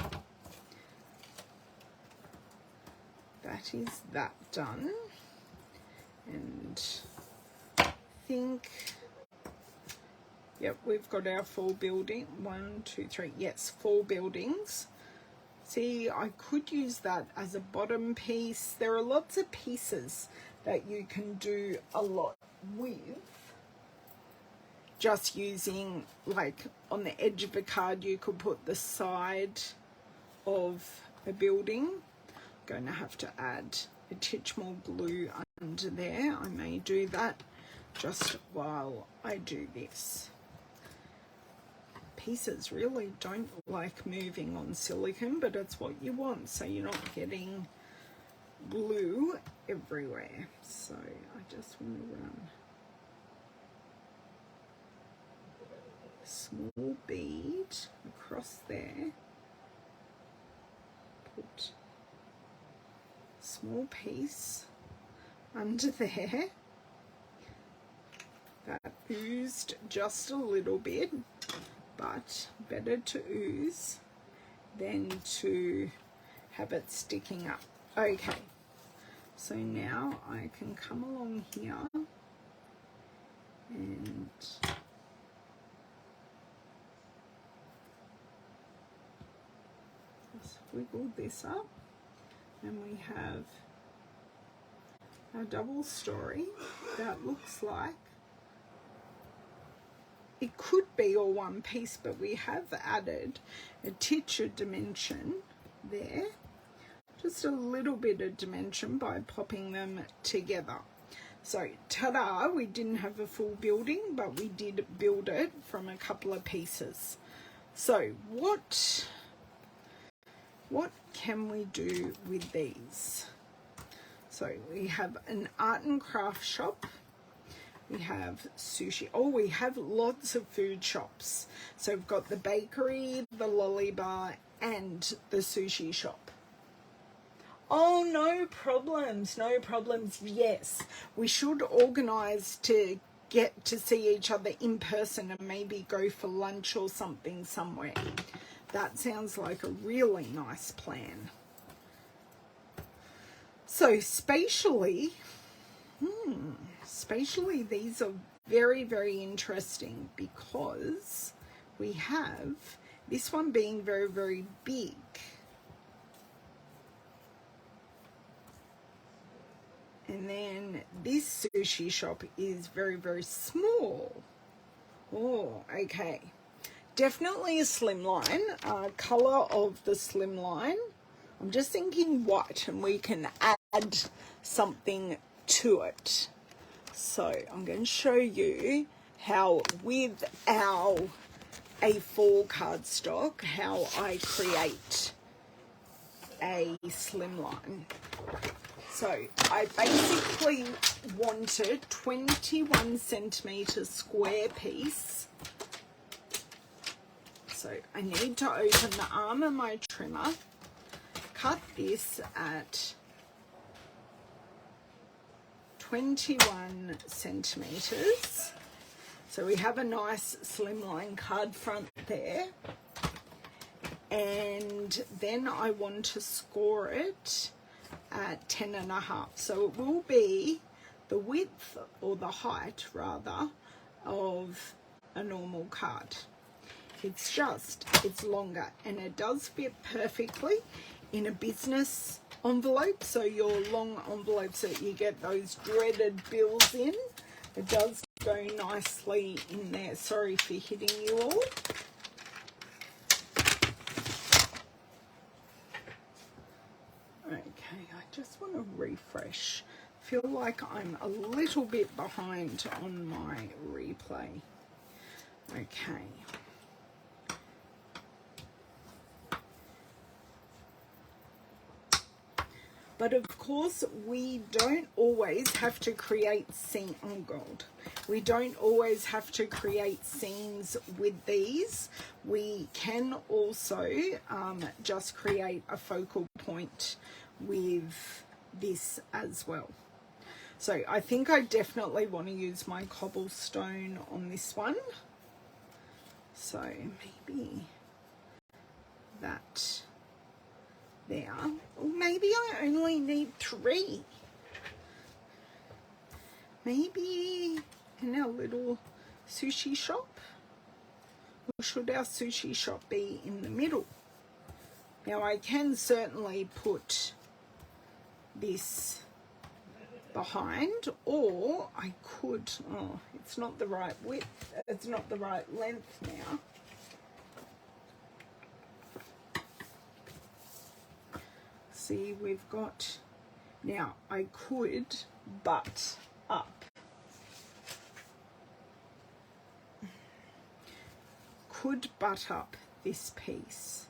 S1: that is that done, and I think, yep, we've got our 4 building, 1, 2, 3, yes, 4 buildings. See, I could use that as a bottom piece. There are lots of pieces that you can do a lot with, just using, like on the edge of a card you could put the side of a building. I'm going to have to add a titch more glue under there. I may do that just while I do this. Pieces really don't like moving on silicone, but it's what you want, so you're not getting glue everywhere. So I just want to run a small bead across there, put a small piece under there. That oozed just a little bit, but better to ooze than to have it sticking up. Okay, so now I can come along here and just wiggle this up, and we have our double story that looks like it could be all one piece, but we have added a titch of dimension there, just a little bit of dimension by popping them together. So ta-da, we didn't have a full building, but we did build it from a couple of pieces. So what can we do with these? So we have an art and craft shop. We have sushi. Oh, we have lots of food shops. So we've got the bakery, the lolly bar, and the sushi shop. Oh, no problems, no problems. Yes, we should organise to get to see each other in person and maybe go for lunch or something somewhere. That sounds like a really nice plan. So spatially, these are very interesting, because we have this one being very big, and then this sushi shop is very small. Oh, okay, definitely a slimline. Color of the slimline, I'm just thinking white, and we can add something to it. So I'm going to show you how, with our A4 cardstock, how I create a slimline. So I basically wanted 21 centimeter square piece. So I need to open the arm of my trimmer, cut this at 21 centimeters. So we have a nice slimline card front there, and then I want to score it at 10.5. So it will be the width, or the height rather, of a normal card. It's longer, and it does fit perfectly in a business envelope. So your long envelopes that you get those dreaded bills in, it does go nicely in there. Sorry for hitting you all. Okay, I just want to refresh. Feel like I'm a little bit behind on my replay. Okay. But of course, we don't always have to create scene on gold. We don't always have to create scenes with these. We can also just create a focal point with this as well. So I think I definitely want to use my cobblestone on this one. So maybe that there. Or maybe I only need 3. Maybe in our little sushi shop. Or should our sushi shop be in the middle? Now I can certainly put this behind, or I could, oh, it's not the right width, it's not the right length now. See, we've got, now I could butt up. Could butt up this piece.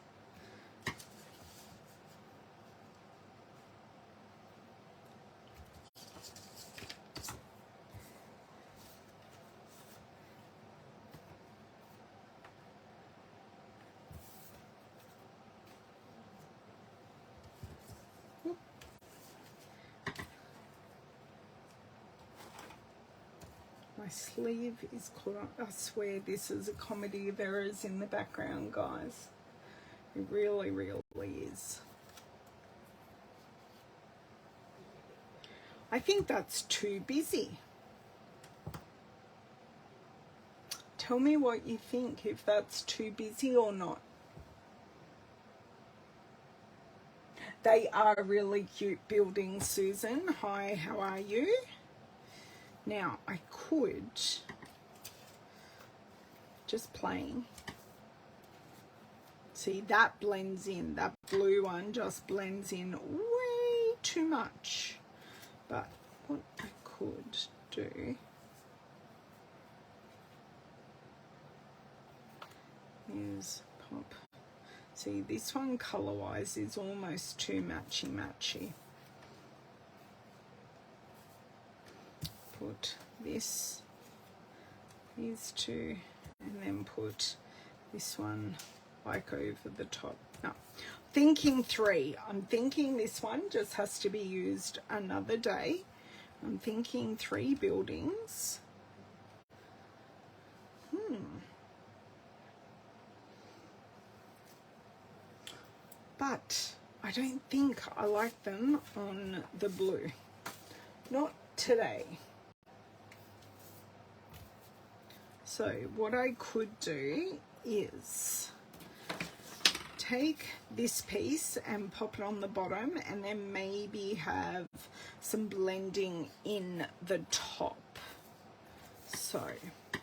S1: My sleeve is caught up. I swear this is a comedy of errors in the background, guys. It really, really is. I think that's too busy. Tell me what you think, if that's too busy or not. They are really cute buildings, Susan. Hi, how are you? Now, I could, just playing, see that blends in, that blue one just blends in way too much. But what I could do is pop, see this one color-wise is almost too matchy-matchy. Put this, these two, and then put this one like over the top. No, thinking 3. I'm thinking this one just has to be used another day. I'm thinking 3 buildings. But I don't think I like them on the blue. Not today. So what I could do is take this piece and pop it on the bottom, and then maybe have some blending in the top. So I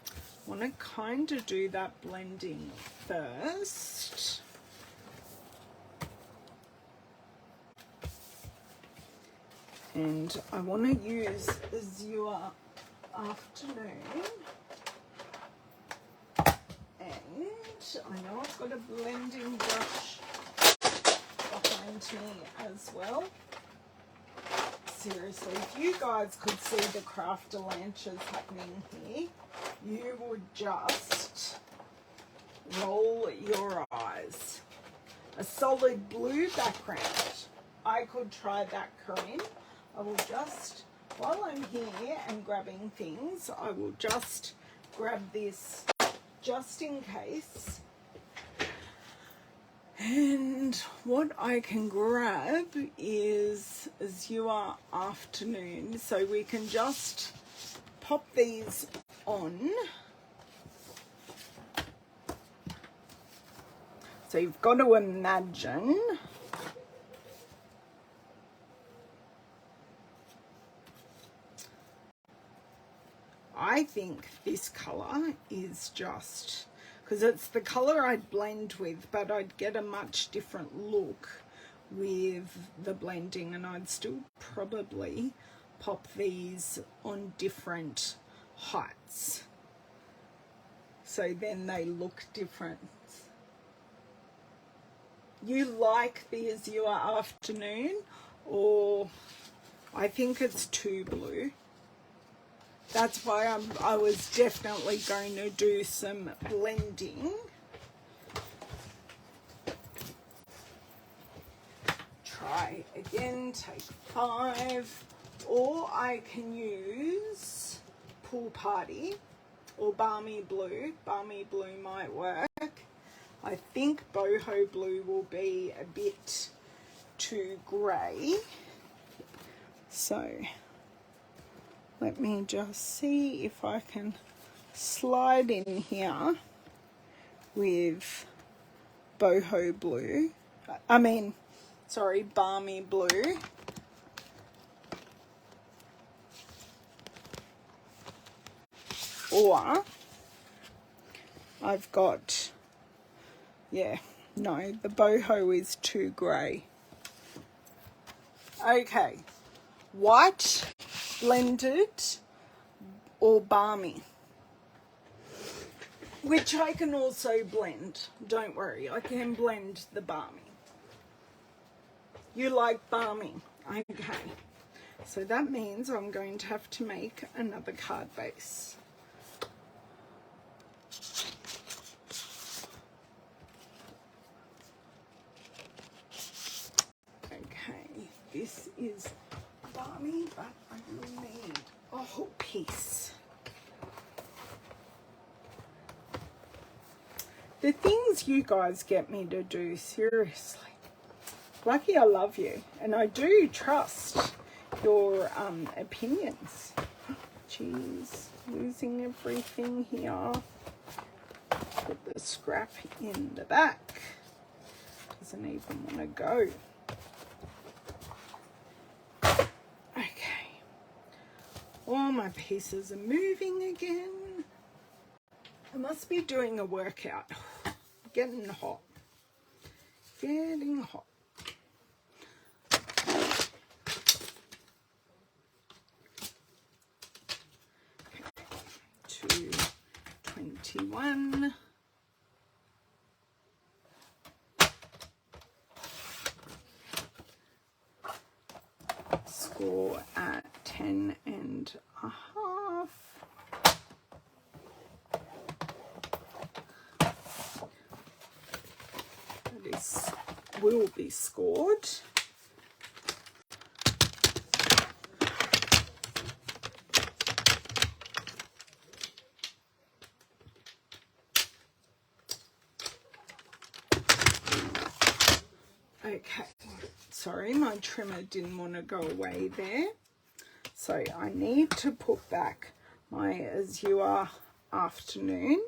S1: want to kind of do that blending first. And I want to use Azure Afternoon. I know I've got a blending brush behind me as well. Seriously, if you guys could see the crafter-lanches happening here, you would just roll your eyes. A solid blue background. I could try that, Corinne. I will just, while I'm here and grabbing things, I will just grab this just in case. And what I can grab is Azure Afternoon, so we can just pop these on So you've got to imagine I think this colour is just, because it's the colour I'd blend with, but I'd get a much different look with the blending, and I'd still probably pop these on different heights. So then they look different. You like the Azure Afternoon, or I think it's too blue. That's why I was definitely going to do some blending. Try again, take 5, or I can use Pool Party or Balmy Blue. Balmy Blue might work. I think Boho Blue will be a bit too grey. So let me just see if I can slide in here with Boho Blue. Balmy Blue. Or I've got, the Boho is too grey. Okay, white, blended, or balmy, which I can also blend. Don't worry, I can blend the balmy. You like balmy? Okay, so that means I'm going to have to make another card base. Okay, this is balmy, but I will need a whole piece. The things you guys get me to do, seriously. Lucky I love you, and I do trust your opinions. Jeez, losing everything here. Put the scrap in the back. Doesn't even want to go. Okay. All my pieces are moving again. I must be doing a workout. Getting hot. Getting hot. 221. Score at 10 and a half. This will be scored. Okay, sorry, my trimmer didn't want to go away there. So I need to put back my Azure Afternoon.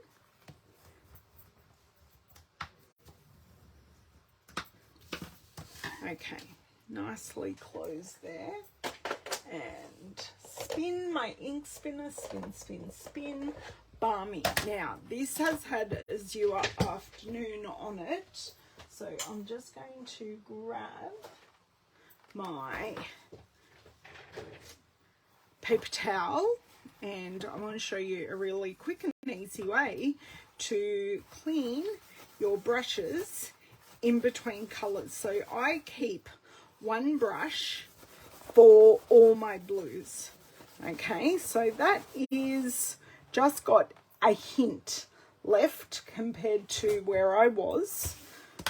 S1: Okay, nicely closed there. And spin my ink spinner, spin, spin, spin. Balmy. Now, this has had Azure Afternoon on it. So I'm just going to grab my paper towel, and I want to show you a really quick and easy way to clean your brushes in between colours. So I keep one brush for all my blues. Okay, so that is just got a hint left compared to where I was.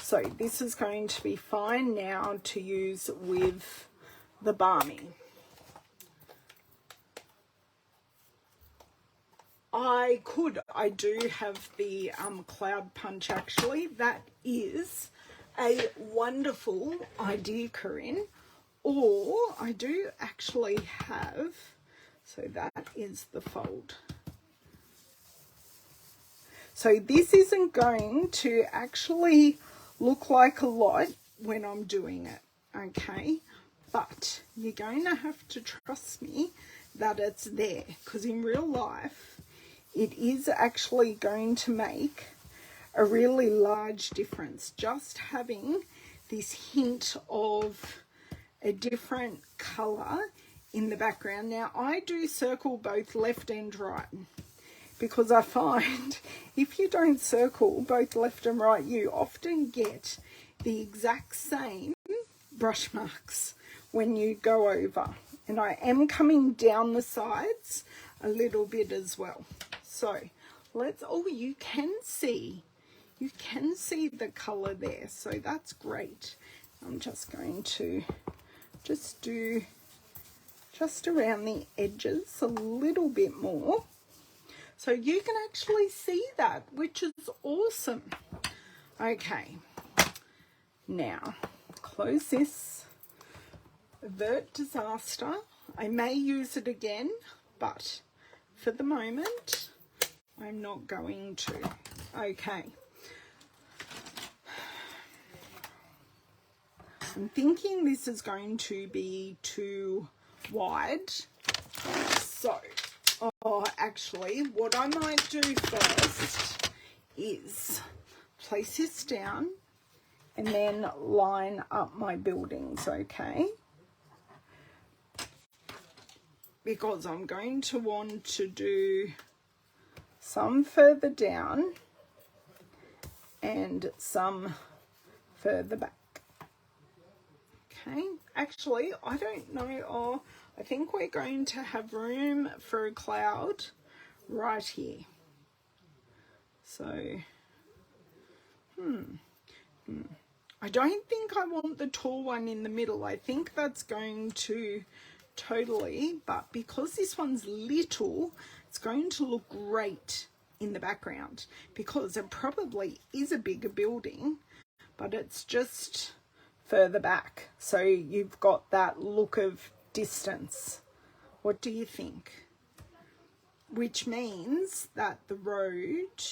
S1: So this is going to be fine now to use with the balmy. I do have the Cloud Punch actually. That is a wonderful idea, Corinne. Or I do actually have, so that is the fold. So this isn't going to actually look like a lot when I'm doing it, okay? But you're going to have to trust me that it's there, because in real life, it is actually going to make a really large difference. Just having this hint of a different colour in the background. Now, I do circle both left and right, because I find if you don't circle both left and right, you often get the exact same brush marks when you go over. And I am coming down the sides a little bit as well. So let's, oh, you can see the colour there, so that's great. I'm just going to just do just around the edges a little bit more, so you can actually see that, which is awesome. Okay, now close this. Avert disaster. I may use it again, but for the moment I'm not going to. Okay, I'm thinking this is going to be too wide, so actually what I might do first is place this down and then line up my buildings, okay? Because I'm going to want to do some further down and some further back. Okay, actually, I don't know. Oh, I think we're going to have room for a cloud right here. So, I don't think I want the tall one in the middle. I think that's going to totally, but because this one's little, it's going to look great in the background, because it probably is a bigger building, but it's just further back, so you've got that look of distance. What do you think? Which means that the road,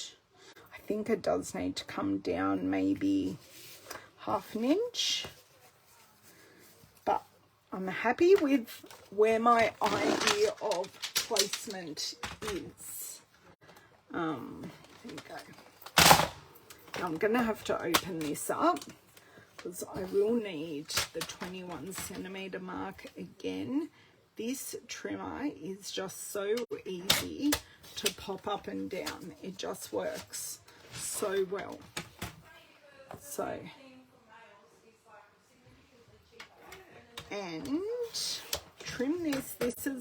S1: I think it does need to come down maybe half an inch, but I'm happy with where my idea of placement is. There you go. I'm gonna have to open this up, because I will need the 21 centimeter mark again. This trimmer is just so easy to pop up and down. It just works so well. So, and trim this.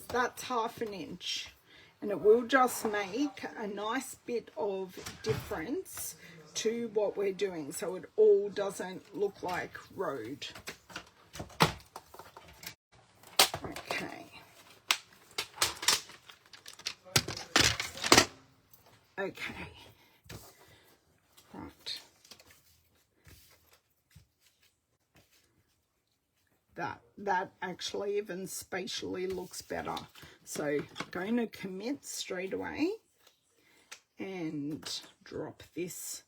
S1: That's half an inch, and it will just make a nice bit of difference to what we're doing, so it all doesn't look like road. Okay. Okay. Right. That actually even spatially looks better. So I'm going to commit straight away and drop this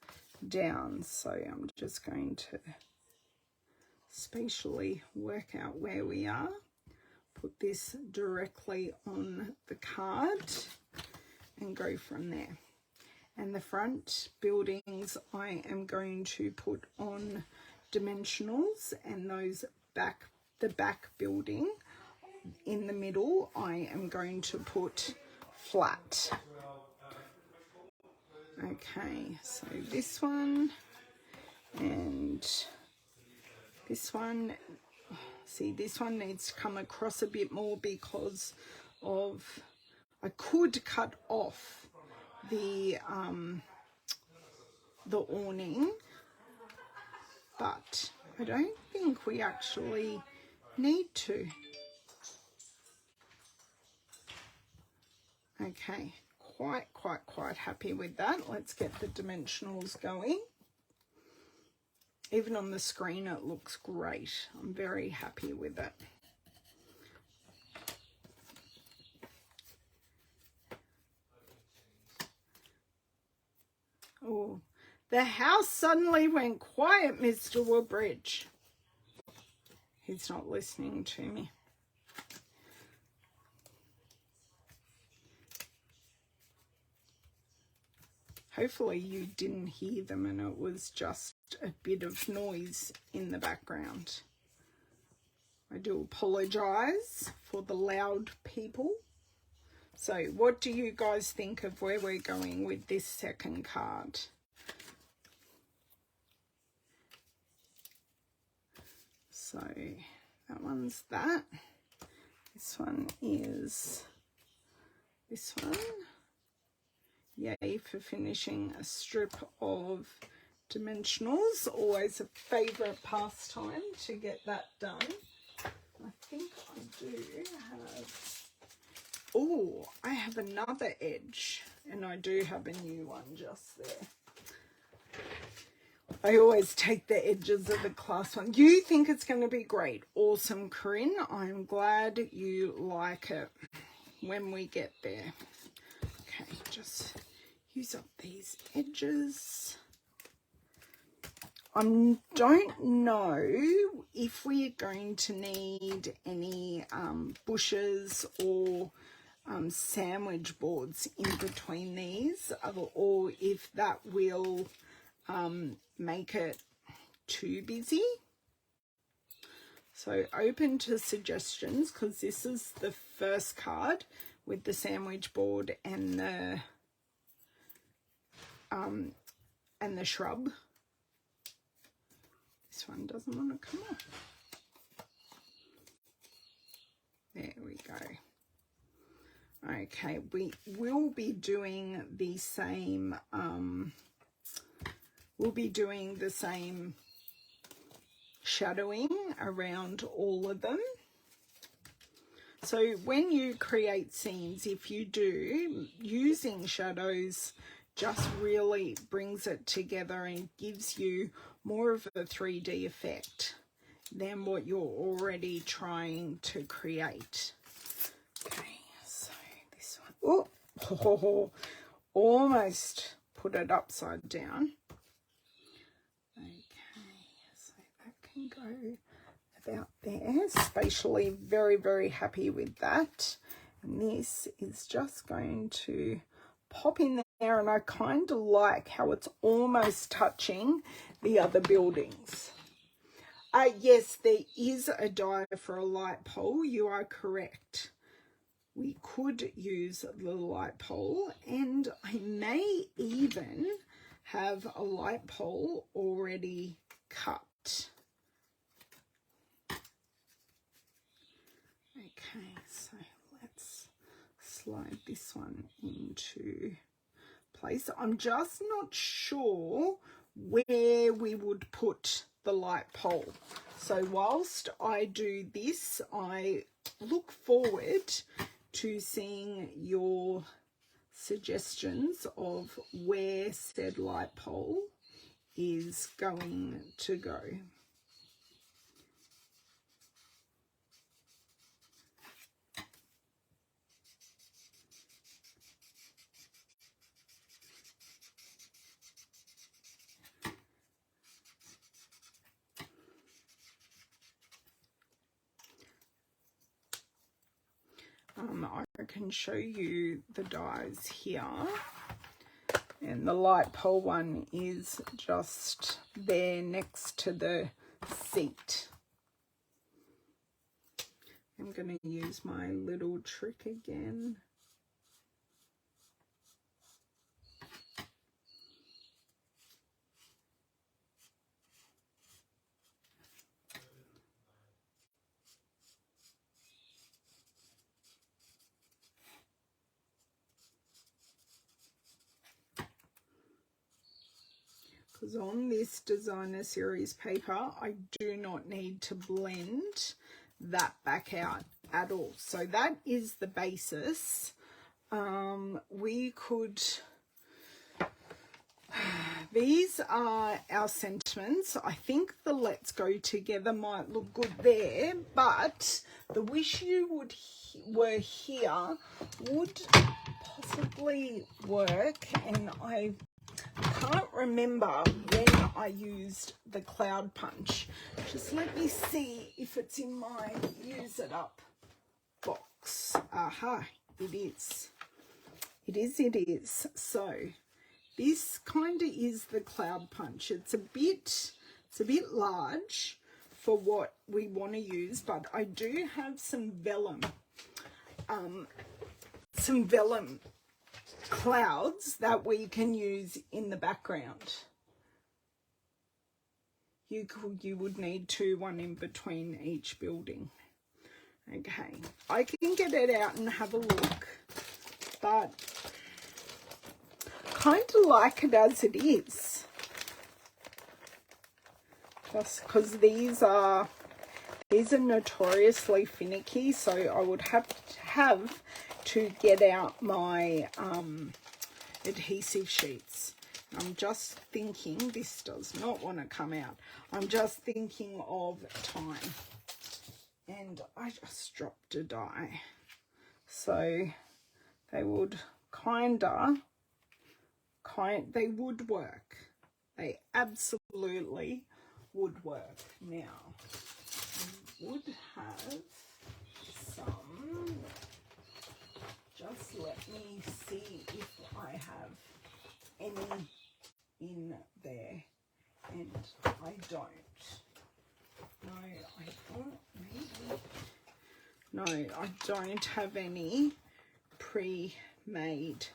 S1: down. So I'm just going to spatially work out where we are, put this directly on the card and go from there. And the front buildings I am going to put on dimensionals, and those the back building in the middle I am going to put flat. Okay, so this one and this one, see, this one needs to come across a bit more because of, I could cut off the awning, but I don't think we actually need to. Okay, quite happy with that. Let's get the dimensionals going. Even on the screen it looks great. I'm very happy with it. Oh, The house suddenly went quiet, Mr. Woodbridge. He's not listening to me. Hopefully you didn't hear them and it was just a bit of noise in the background. I do apologise for the loud people. So what do you guys think of where we're going with this second card? So that one's that. This one is this one. Yay for finishing a strip of dimensionals. Always a favourite pastime to get that done. I think I do have... Oh, I have another edge. And I do have a new one just there. I always take the edges of the class one. You think it's going to be great. Awesome, Corinne. I'm glad you like it when we get there. Okay, just use up these edges. I don't know if we're going to need any bushes or sandwich boards in between these, or if that will make it too busy. So open to suggestions, because this is the first card with the sandwich board and the shrub. This one doesn't want to come off. There we go. Okay, we will be doing the same shadowing around all of them. So when you create scenes, if you do, using shadows just really brings it together and gives you more of a 3D effect than what you're already trying to create. Okay, so this one, oh, almost put it upside down. Okay, so that can go about there. Spatially very, very happy with that. And this is just going to pop in there, and I kind of like how it's almost touching the other buildings. Yes, there is a die for a light pole. You are correct. We could use the light pole, and I may even have a light pole already cut. Okay, so let's slide this one into place. I'm just not sure where we would put the light pole. So whilst I do this, I look forward to seeing your suggestions of where said light pole is going to go. I can show you the dies here, and the light pole one is just there next to the seat. I'm going to use my little trick again. Because on this designer series paper, I do not need to blend that back out at all. So that is the basis. We could, these are our sentiments. I think the let's go together might look good there, but the wish you were here would possibly work, and I Can't remember when I used the cloud punch. Just let me see if it's in my use it up box. Aha, it is. It is. So this kind of is the cloud punch. It's a bit large for what we want to use, but I do have some vellum clouds that we can use in the background. You would need two, one in between each building. Okay, I can get it out and have a look, but kind of like it as it is, just because these are notoriously finicky, so I would have to get out my adhesive sheets. I'm just thinking, this does not want to come out. I'm just thinking of time. And I just dropped a die. So they would they would work. They absolutely would work. Now, I would have some, just let me see if I have any in there, and I don't. No, I don't. Maybe. No, I don't have any pre-made,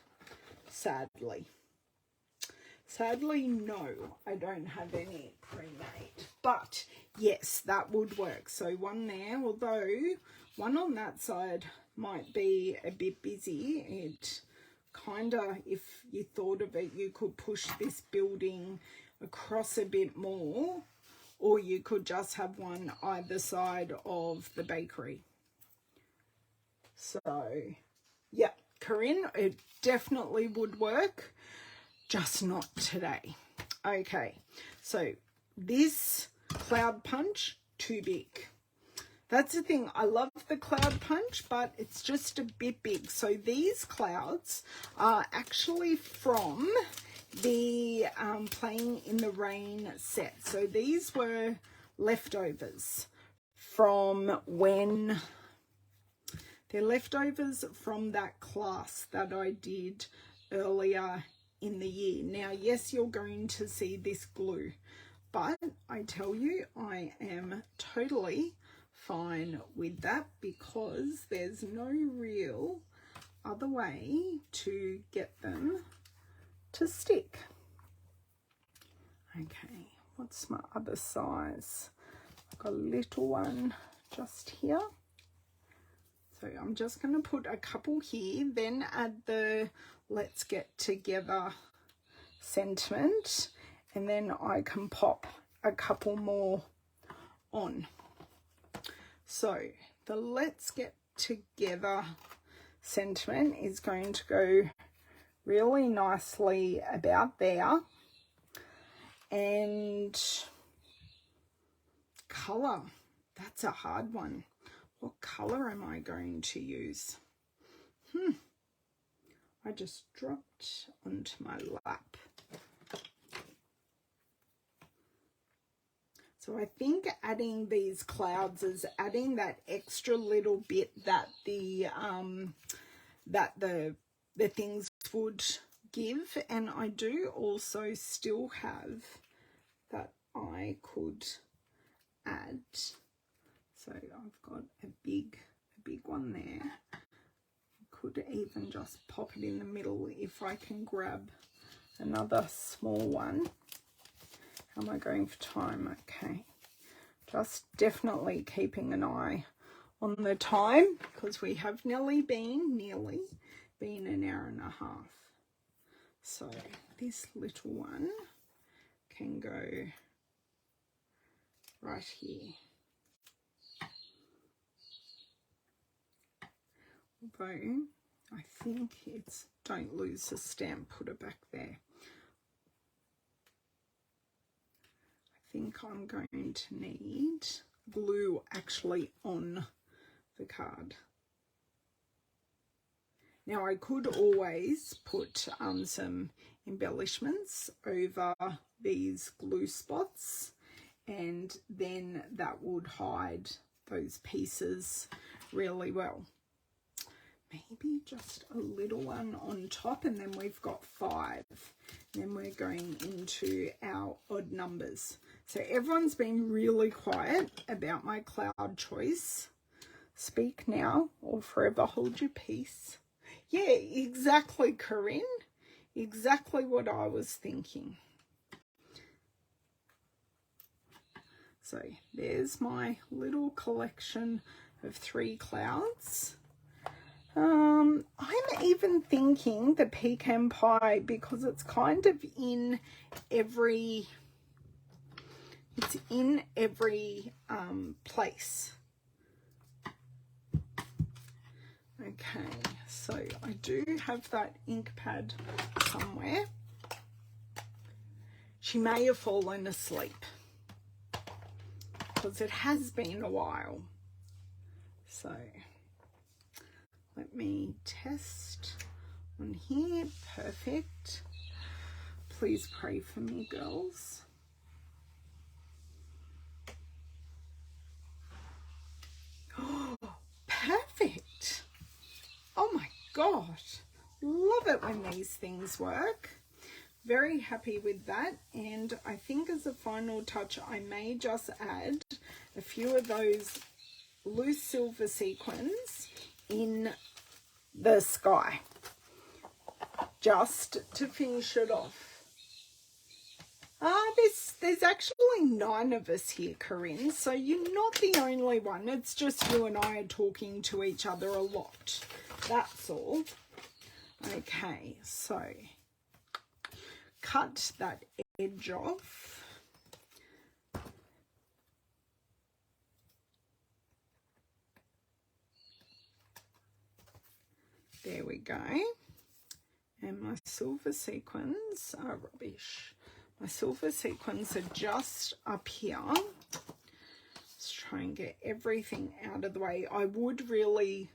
S1: sadly. Sadly, no, I don't have any pre-made. But yes, that would work. So one there, although one on that side might be a bit busy. It kind of, if you thought of it, you could push this building across a bit more, or you could just have one either side of the bakery. So, yeah, Corinne, it definitely would work, just not today. Okay, so this cloud punch, too big. That's the thing, I love the cloud punch, but it's just a bit big. So these clouds are actually from the Playing in the Rain set. So these were leftovers from when, they're leftovers from that class that I did earlier in the year. Now, yes, you're going to see this glue, but I tell you, I am totally fine with that because there's no real other way to get them to stick. Okay, what's my other size? I've got a little one just here. So I'm just going to put a couple here, then add the let's get together sentiment, and then I can pop a couple more on. So the let's get together sentiment is going to go really nicely about there. And colour, that's a hard one. What colour am I going to use? I just dropped onto my lap. So I think adding these clouds is adding that extra little bit that the things would give, and I do also still have that I could add. So I've got a big one there. Could even just pop it in the middle if I can grab another small one. How am I going for time? Okay, just definitely keeping an eye on the time because we have nearly been an hour and a half. So this little one can go right here. Although I think it's, don't lose the stamp, put it back there. I think I'm going to need glue actually on the card. Now I could always put some embellishments over these glue spots, and then that would hide those pieces really well. Maybe just a little one on top, and then we've got 5. Then we're going into our odd numbers. So everyone's been really quiet about my cloud choice. Speak now or forever hold your peace. Yeah, exactly, Corinne. Exactly what I was thinking. So there's my little collection of 3 clouds. I'm even thinking the pecan pie, because it's kind of in every, place. Okay, so I do have that ink pad somewhere. She may have fallen asleep because it has been a while. So let me test on here. Perfect. Please pray for me, girls. Oh, perfect. Oh my God. Love it when these things work. Very happy with that. And I think as a final touch, I may just add a few of those loose silver sequins in the sky, just to finish it off. There's actually 9 of us here, Corinne, so you're not the only one. It's just you and I are talking to each other a lot. That's all. Okay, so cut that edge off. There we go. And my silver sequins are rubbish. My silver sequins are just up here. Let's try and get everything out of the way. I would really,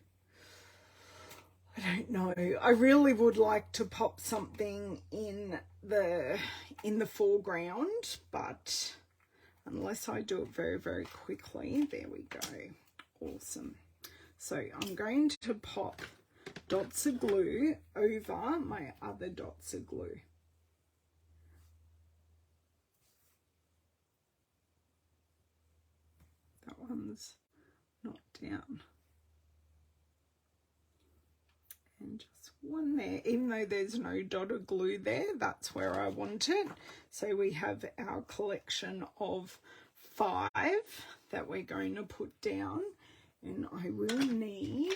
S1: I don't know, I really would like to pop something in the foreground, but unless I do it very, very quickly, there we go. Awesome. So I'm going to pop dots of glue over my other dots of glue. That one's not down. And just one there, even though there's no dot of glue there, that's where I want it. So we have our collection of 5 that we're going to put down, and I will need,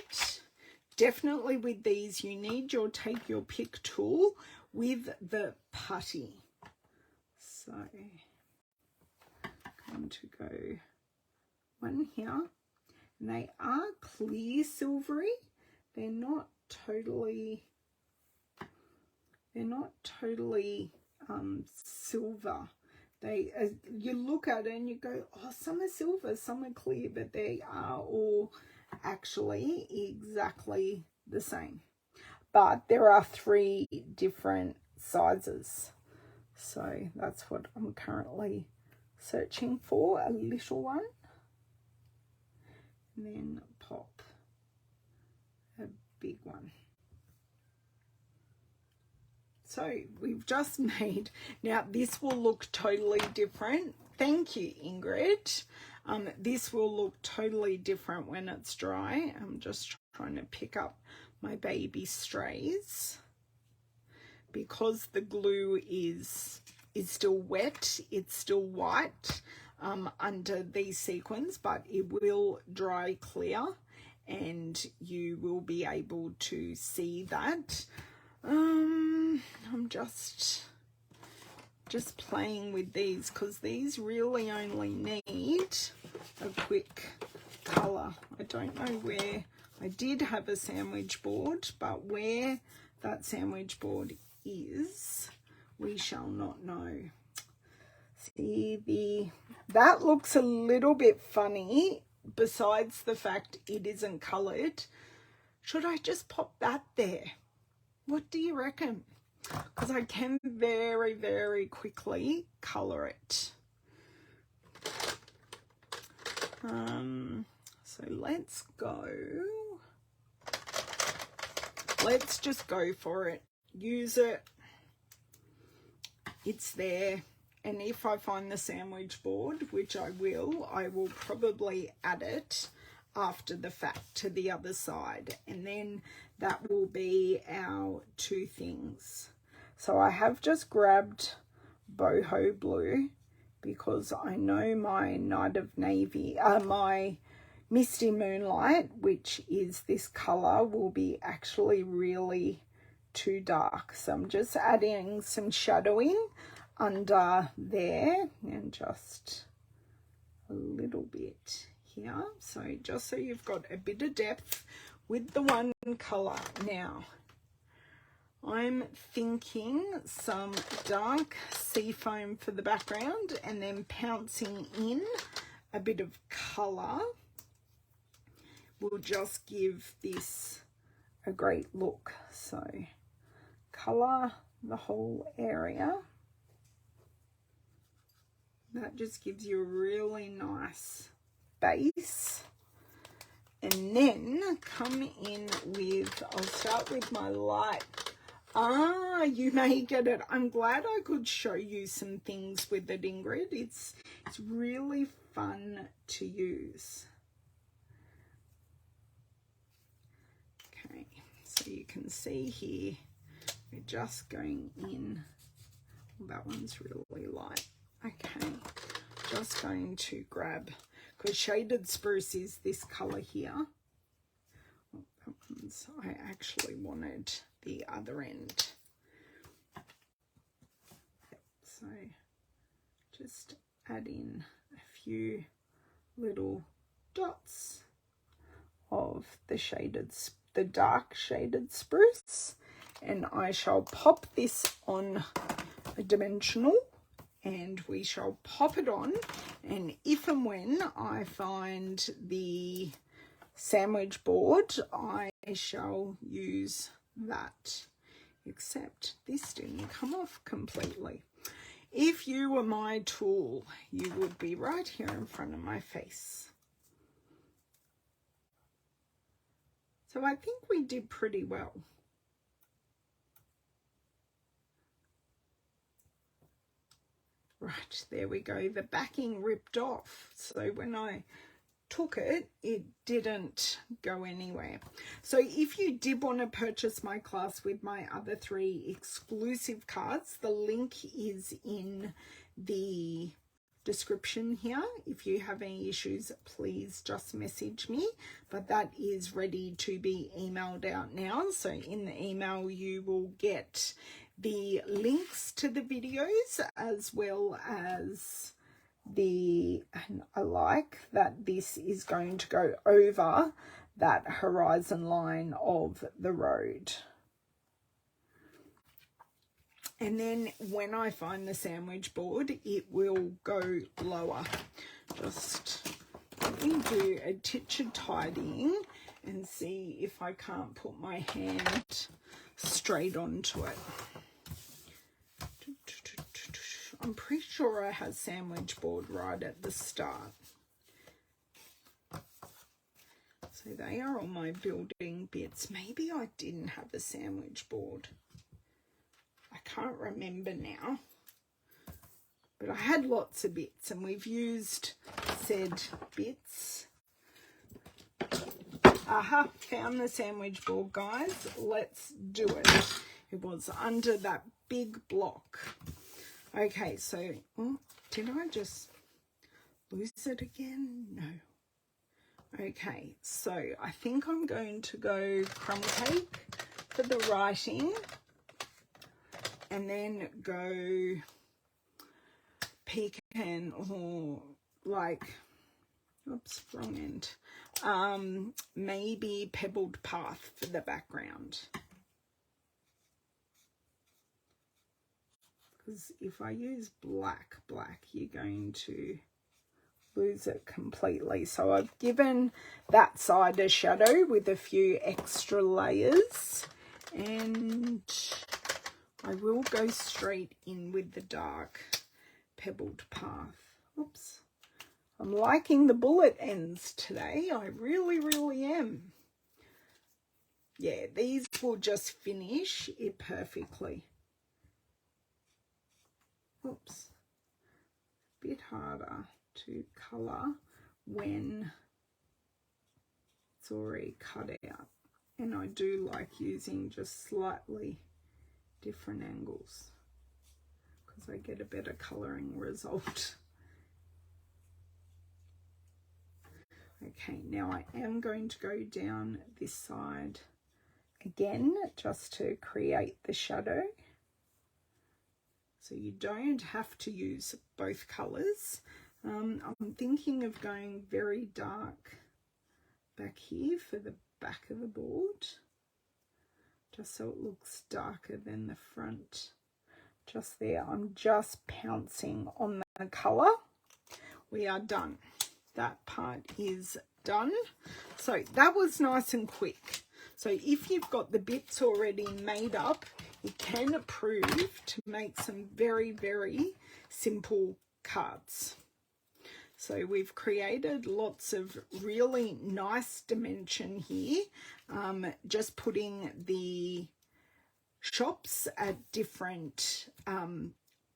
S1: definitely with these, you need your take your pick tool with the putty. So I'm going to go one here, and they are clear silvery. They're not totally silver. They, you look at it and you go, oh, some are silver, some are clear, but they are all actually exactly the same. But there are 3 different sizes, so that's what I'm currently searching for, a little one. And then pop a big one. So we've just made, now this will look totally different. Thank you, Ingrid. This will look totally different when it's dry. I'm just trying to pick up my baby strays because the glue is still wet. It's still white under these sequins, but it will dry clear and you will be able to see that. I'm just playing with these because these really only need a quick color. I don't know where, I did have a sandwich board, but where that sandwich board is, we shall not know. See, that looks a little bit funny besides the fact it isn't colored. Should I just pop that there? What do you reckon? because I can very, very quickly colour it. So let's go. Let's just go for it. Use it. It's there. And if I find the sandwich board, which I will probably add it after the fact to the other side. And then that will be our two things. So I have just grabbed boho blue because I know my Night of Navy, my Misty Moonlight, which is this colour, will be actually really too dark. So I'm just adding some shadowing under there and just a little bit here. So just so you've got a bit of depth with the one colour. Now, I'm thinking some dark sea foam for the background and then pouncing in a bit of colour will just give this a great look. So colour the whole area. That just gives you a really nice base. And then come in with, I'll start with my light. You may get it. I'm glad I could show you some things with it, Ingrid. It's really fun to use. Okay, so you can see here, we're just going in. Well, that one's really light. Okay, just going to grab, because Shaded Spruce is this colour here. Oh, that one's, I actually wanted the other end. So just add in a few little dots of the dark Shaded Spruce, and I shall pop this on a dimensional and we shall pop it on, and if and when I find the sandwich board I shall use that, except this didn't come off completely. If you were my tool, you would be right here in front of my face. So I think we did pretty well. Right, there we go. The backing ripped off. So when I took it, it didn't go anywhere. So if you did want to purchase my class with my other 3 exclusive cards, the link is in the description here. If you have any issues, please just message me, but that is ready to be emailed out now. So in the email you will get the links to the videos, as well as and I like that this is going to go over that horizon line of the road. And then when I find the sandwich board, it will go lower. Just let me do a titch of tidying and see if I can't put my hand straight onto it. I'm pretty sure I had sandwich board right at the start. So they are all my building bits. Maybe I didn't have a sandwich board. I can't remember now. But I had lots of bits and we've used said bits. Aha, found the sandwich board, guys. Let's do it. It was under that big block. Okay, so, oh, did I just lose it again? No. Okay, so I think I'm going to go crumb cake for the writing, and then go pecan, or like, oops, wrong end. Maybe pebbled path for the background. Because if I use black, you're going to lose it completely. So I've given that side a shadow with a few extra layers, and I will go straight in with the dark pebbled path. Oops. I'm liking the bullet ends today. I really, really am. Yeah, these will just finish it perfectly. Oops. A bit harder to colour when it's already cut out. And I do like using just slightly different angles because I get a better colouring result. Okay, now I am going to go down this side again just to create the shadow. So you don't have to use both colours. I'm thinking of going very dark back here for the back of the board, just so it looks darker than the front. Just there, I'm just pouncing on the colour. We are done. That part is done. So that was nice and quick. So if you've got the bits already made up, you can prove to make some very, very simple cards. So we've created lots of really nice dimension here, just putting the shops at different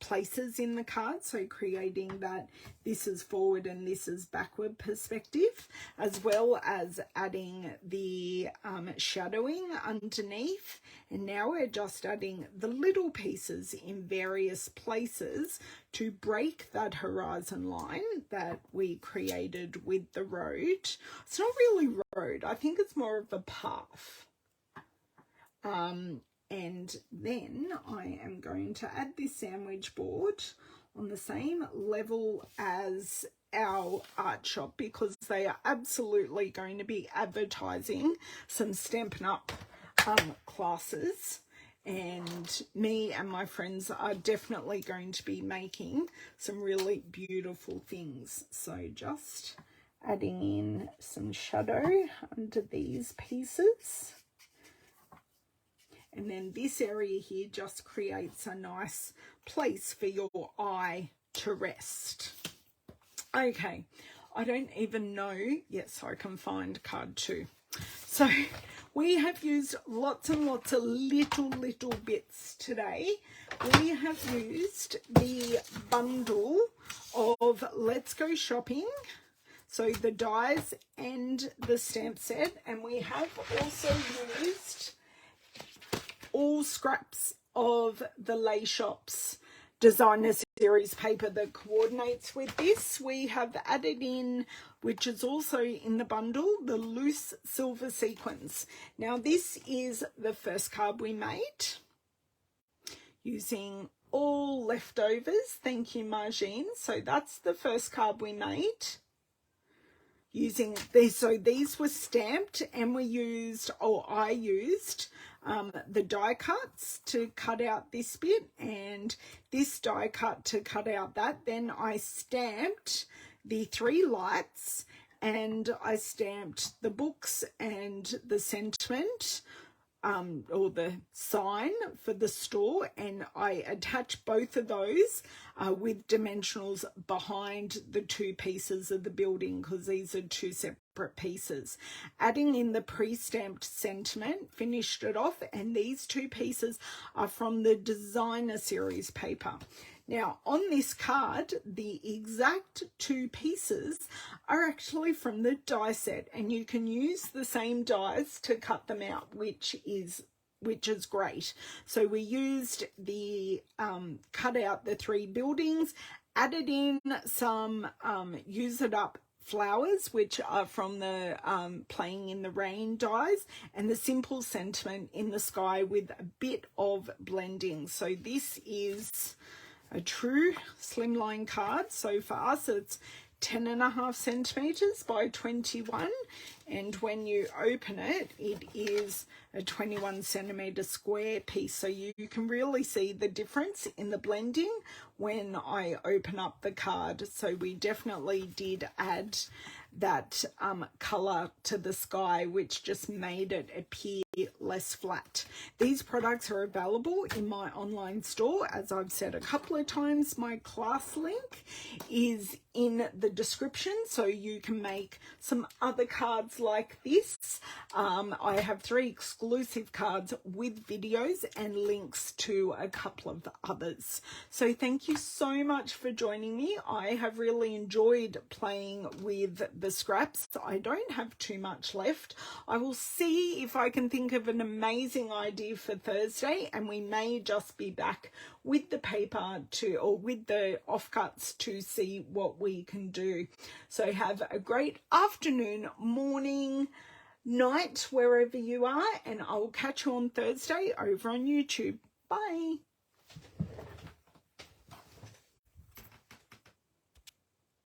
S1: places in the card, so creating that this is forward and this is backward perspective, as well as adding the shadowing underneath. And now we're just adding the little pieces in various places to break that horizon line that we created with the road. It's not really road, I think it's more of a path. And then I am going to add this sandwich board on the same level as our art shop, because they are absolutely going to be advertising some Stampin' Up classes, and me and my friends are definitely going to be making some really beautiful things. So just adding in some shadow under these pieces. And then this area here just creates a nice place for your eye to rest. Okay, I don't even know. Yes, I can find card 2. So we have used lots and lots of little bits today. We have used the bundle of Let's Go Shopping, so the dies and the stamp set, and we have also used all scraps of the Lay Shops designer series paper that coordinates with this. We have added in, which is also in the bundle, the loose silver sequins. Now this is the first card we made using all leftovers. Thank you, Margine. So that's the first card we made using these. So these were stamped, and we used, or I used, the die cuts to cut out this bit, and this die cut to cut out that. Then I stamped the 3 lights, and I stamped the books and the sentiment, or the sign for the store, and I attached both of those with dimensionals behind the 2 pieces of the building, because these are 2 separate pieces. Adding in the pre-stamped sentiment, finished it off, and these 2 pieces are from the designer series paper. Now on this card, the exact 2 pieces are actually from the die set, and you can use the same dies to cut them out, which is great. So we used the cut out the 3 buildings, added in some use it up flowers, which are from the Playing in the Rain dies, and the simple sentiment in the sky with a bit of blending. So this is a true slimline card. So for us, it's 10.5 centimeters by 21, and when you open it, it is a 21 centimeter square piece. So you can really see the difference in the blending when I open up the card. So we definitely did add that color to the sky, which just made it appear less flat. These products are available in my online store. As I've said a couple of times, my class link is in the description, so you can make some other cards like this. I have 3 exclusive cards with videos and links to a couple of others. So thank you so much for joining me. I have really enjoyed playing with the scraps. I don't have too much left. I will see if I can think of an amazing idea for Thursday, and we may just be back with the paper or with the offcuts to see what we can do. So have a great afternoon, morning, night, wherever you are, and I'll catch you on Thursday over on YouTube. Bye.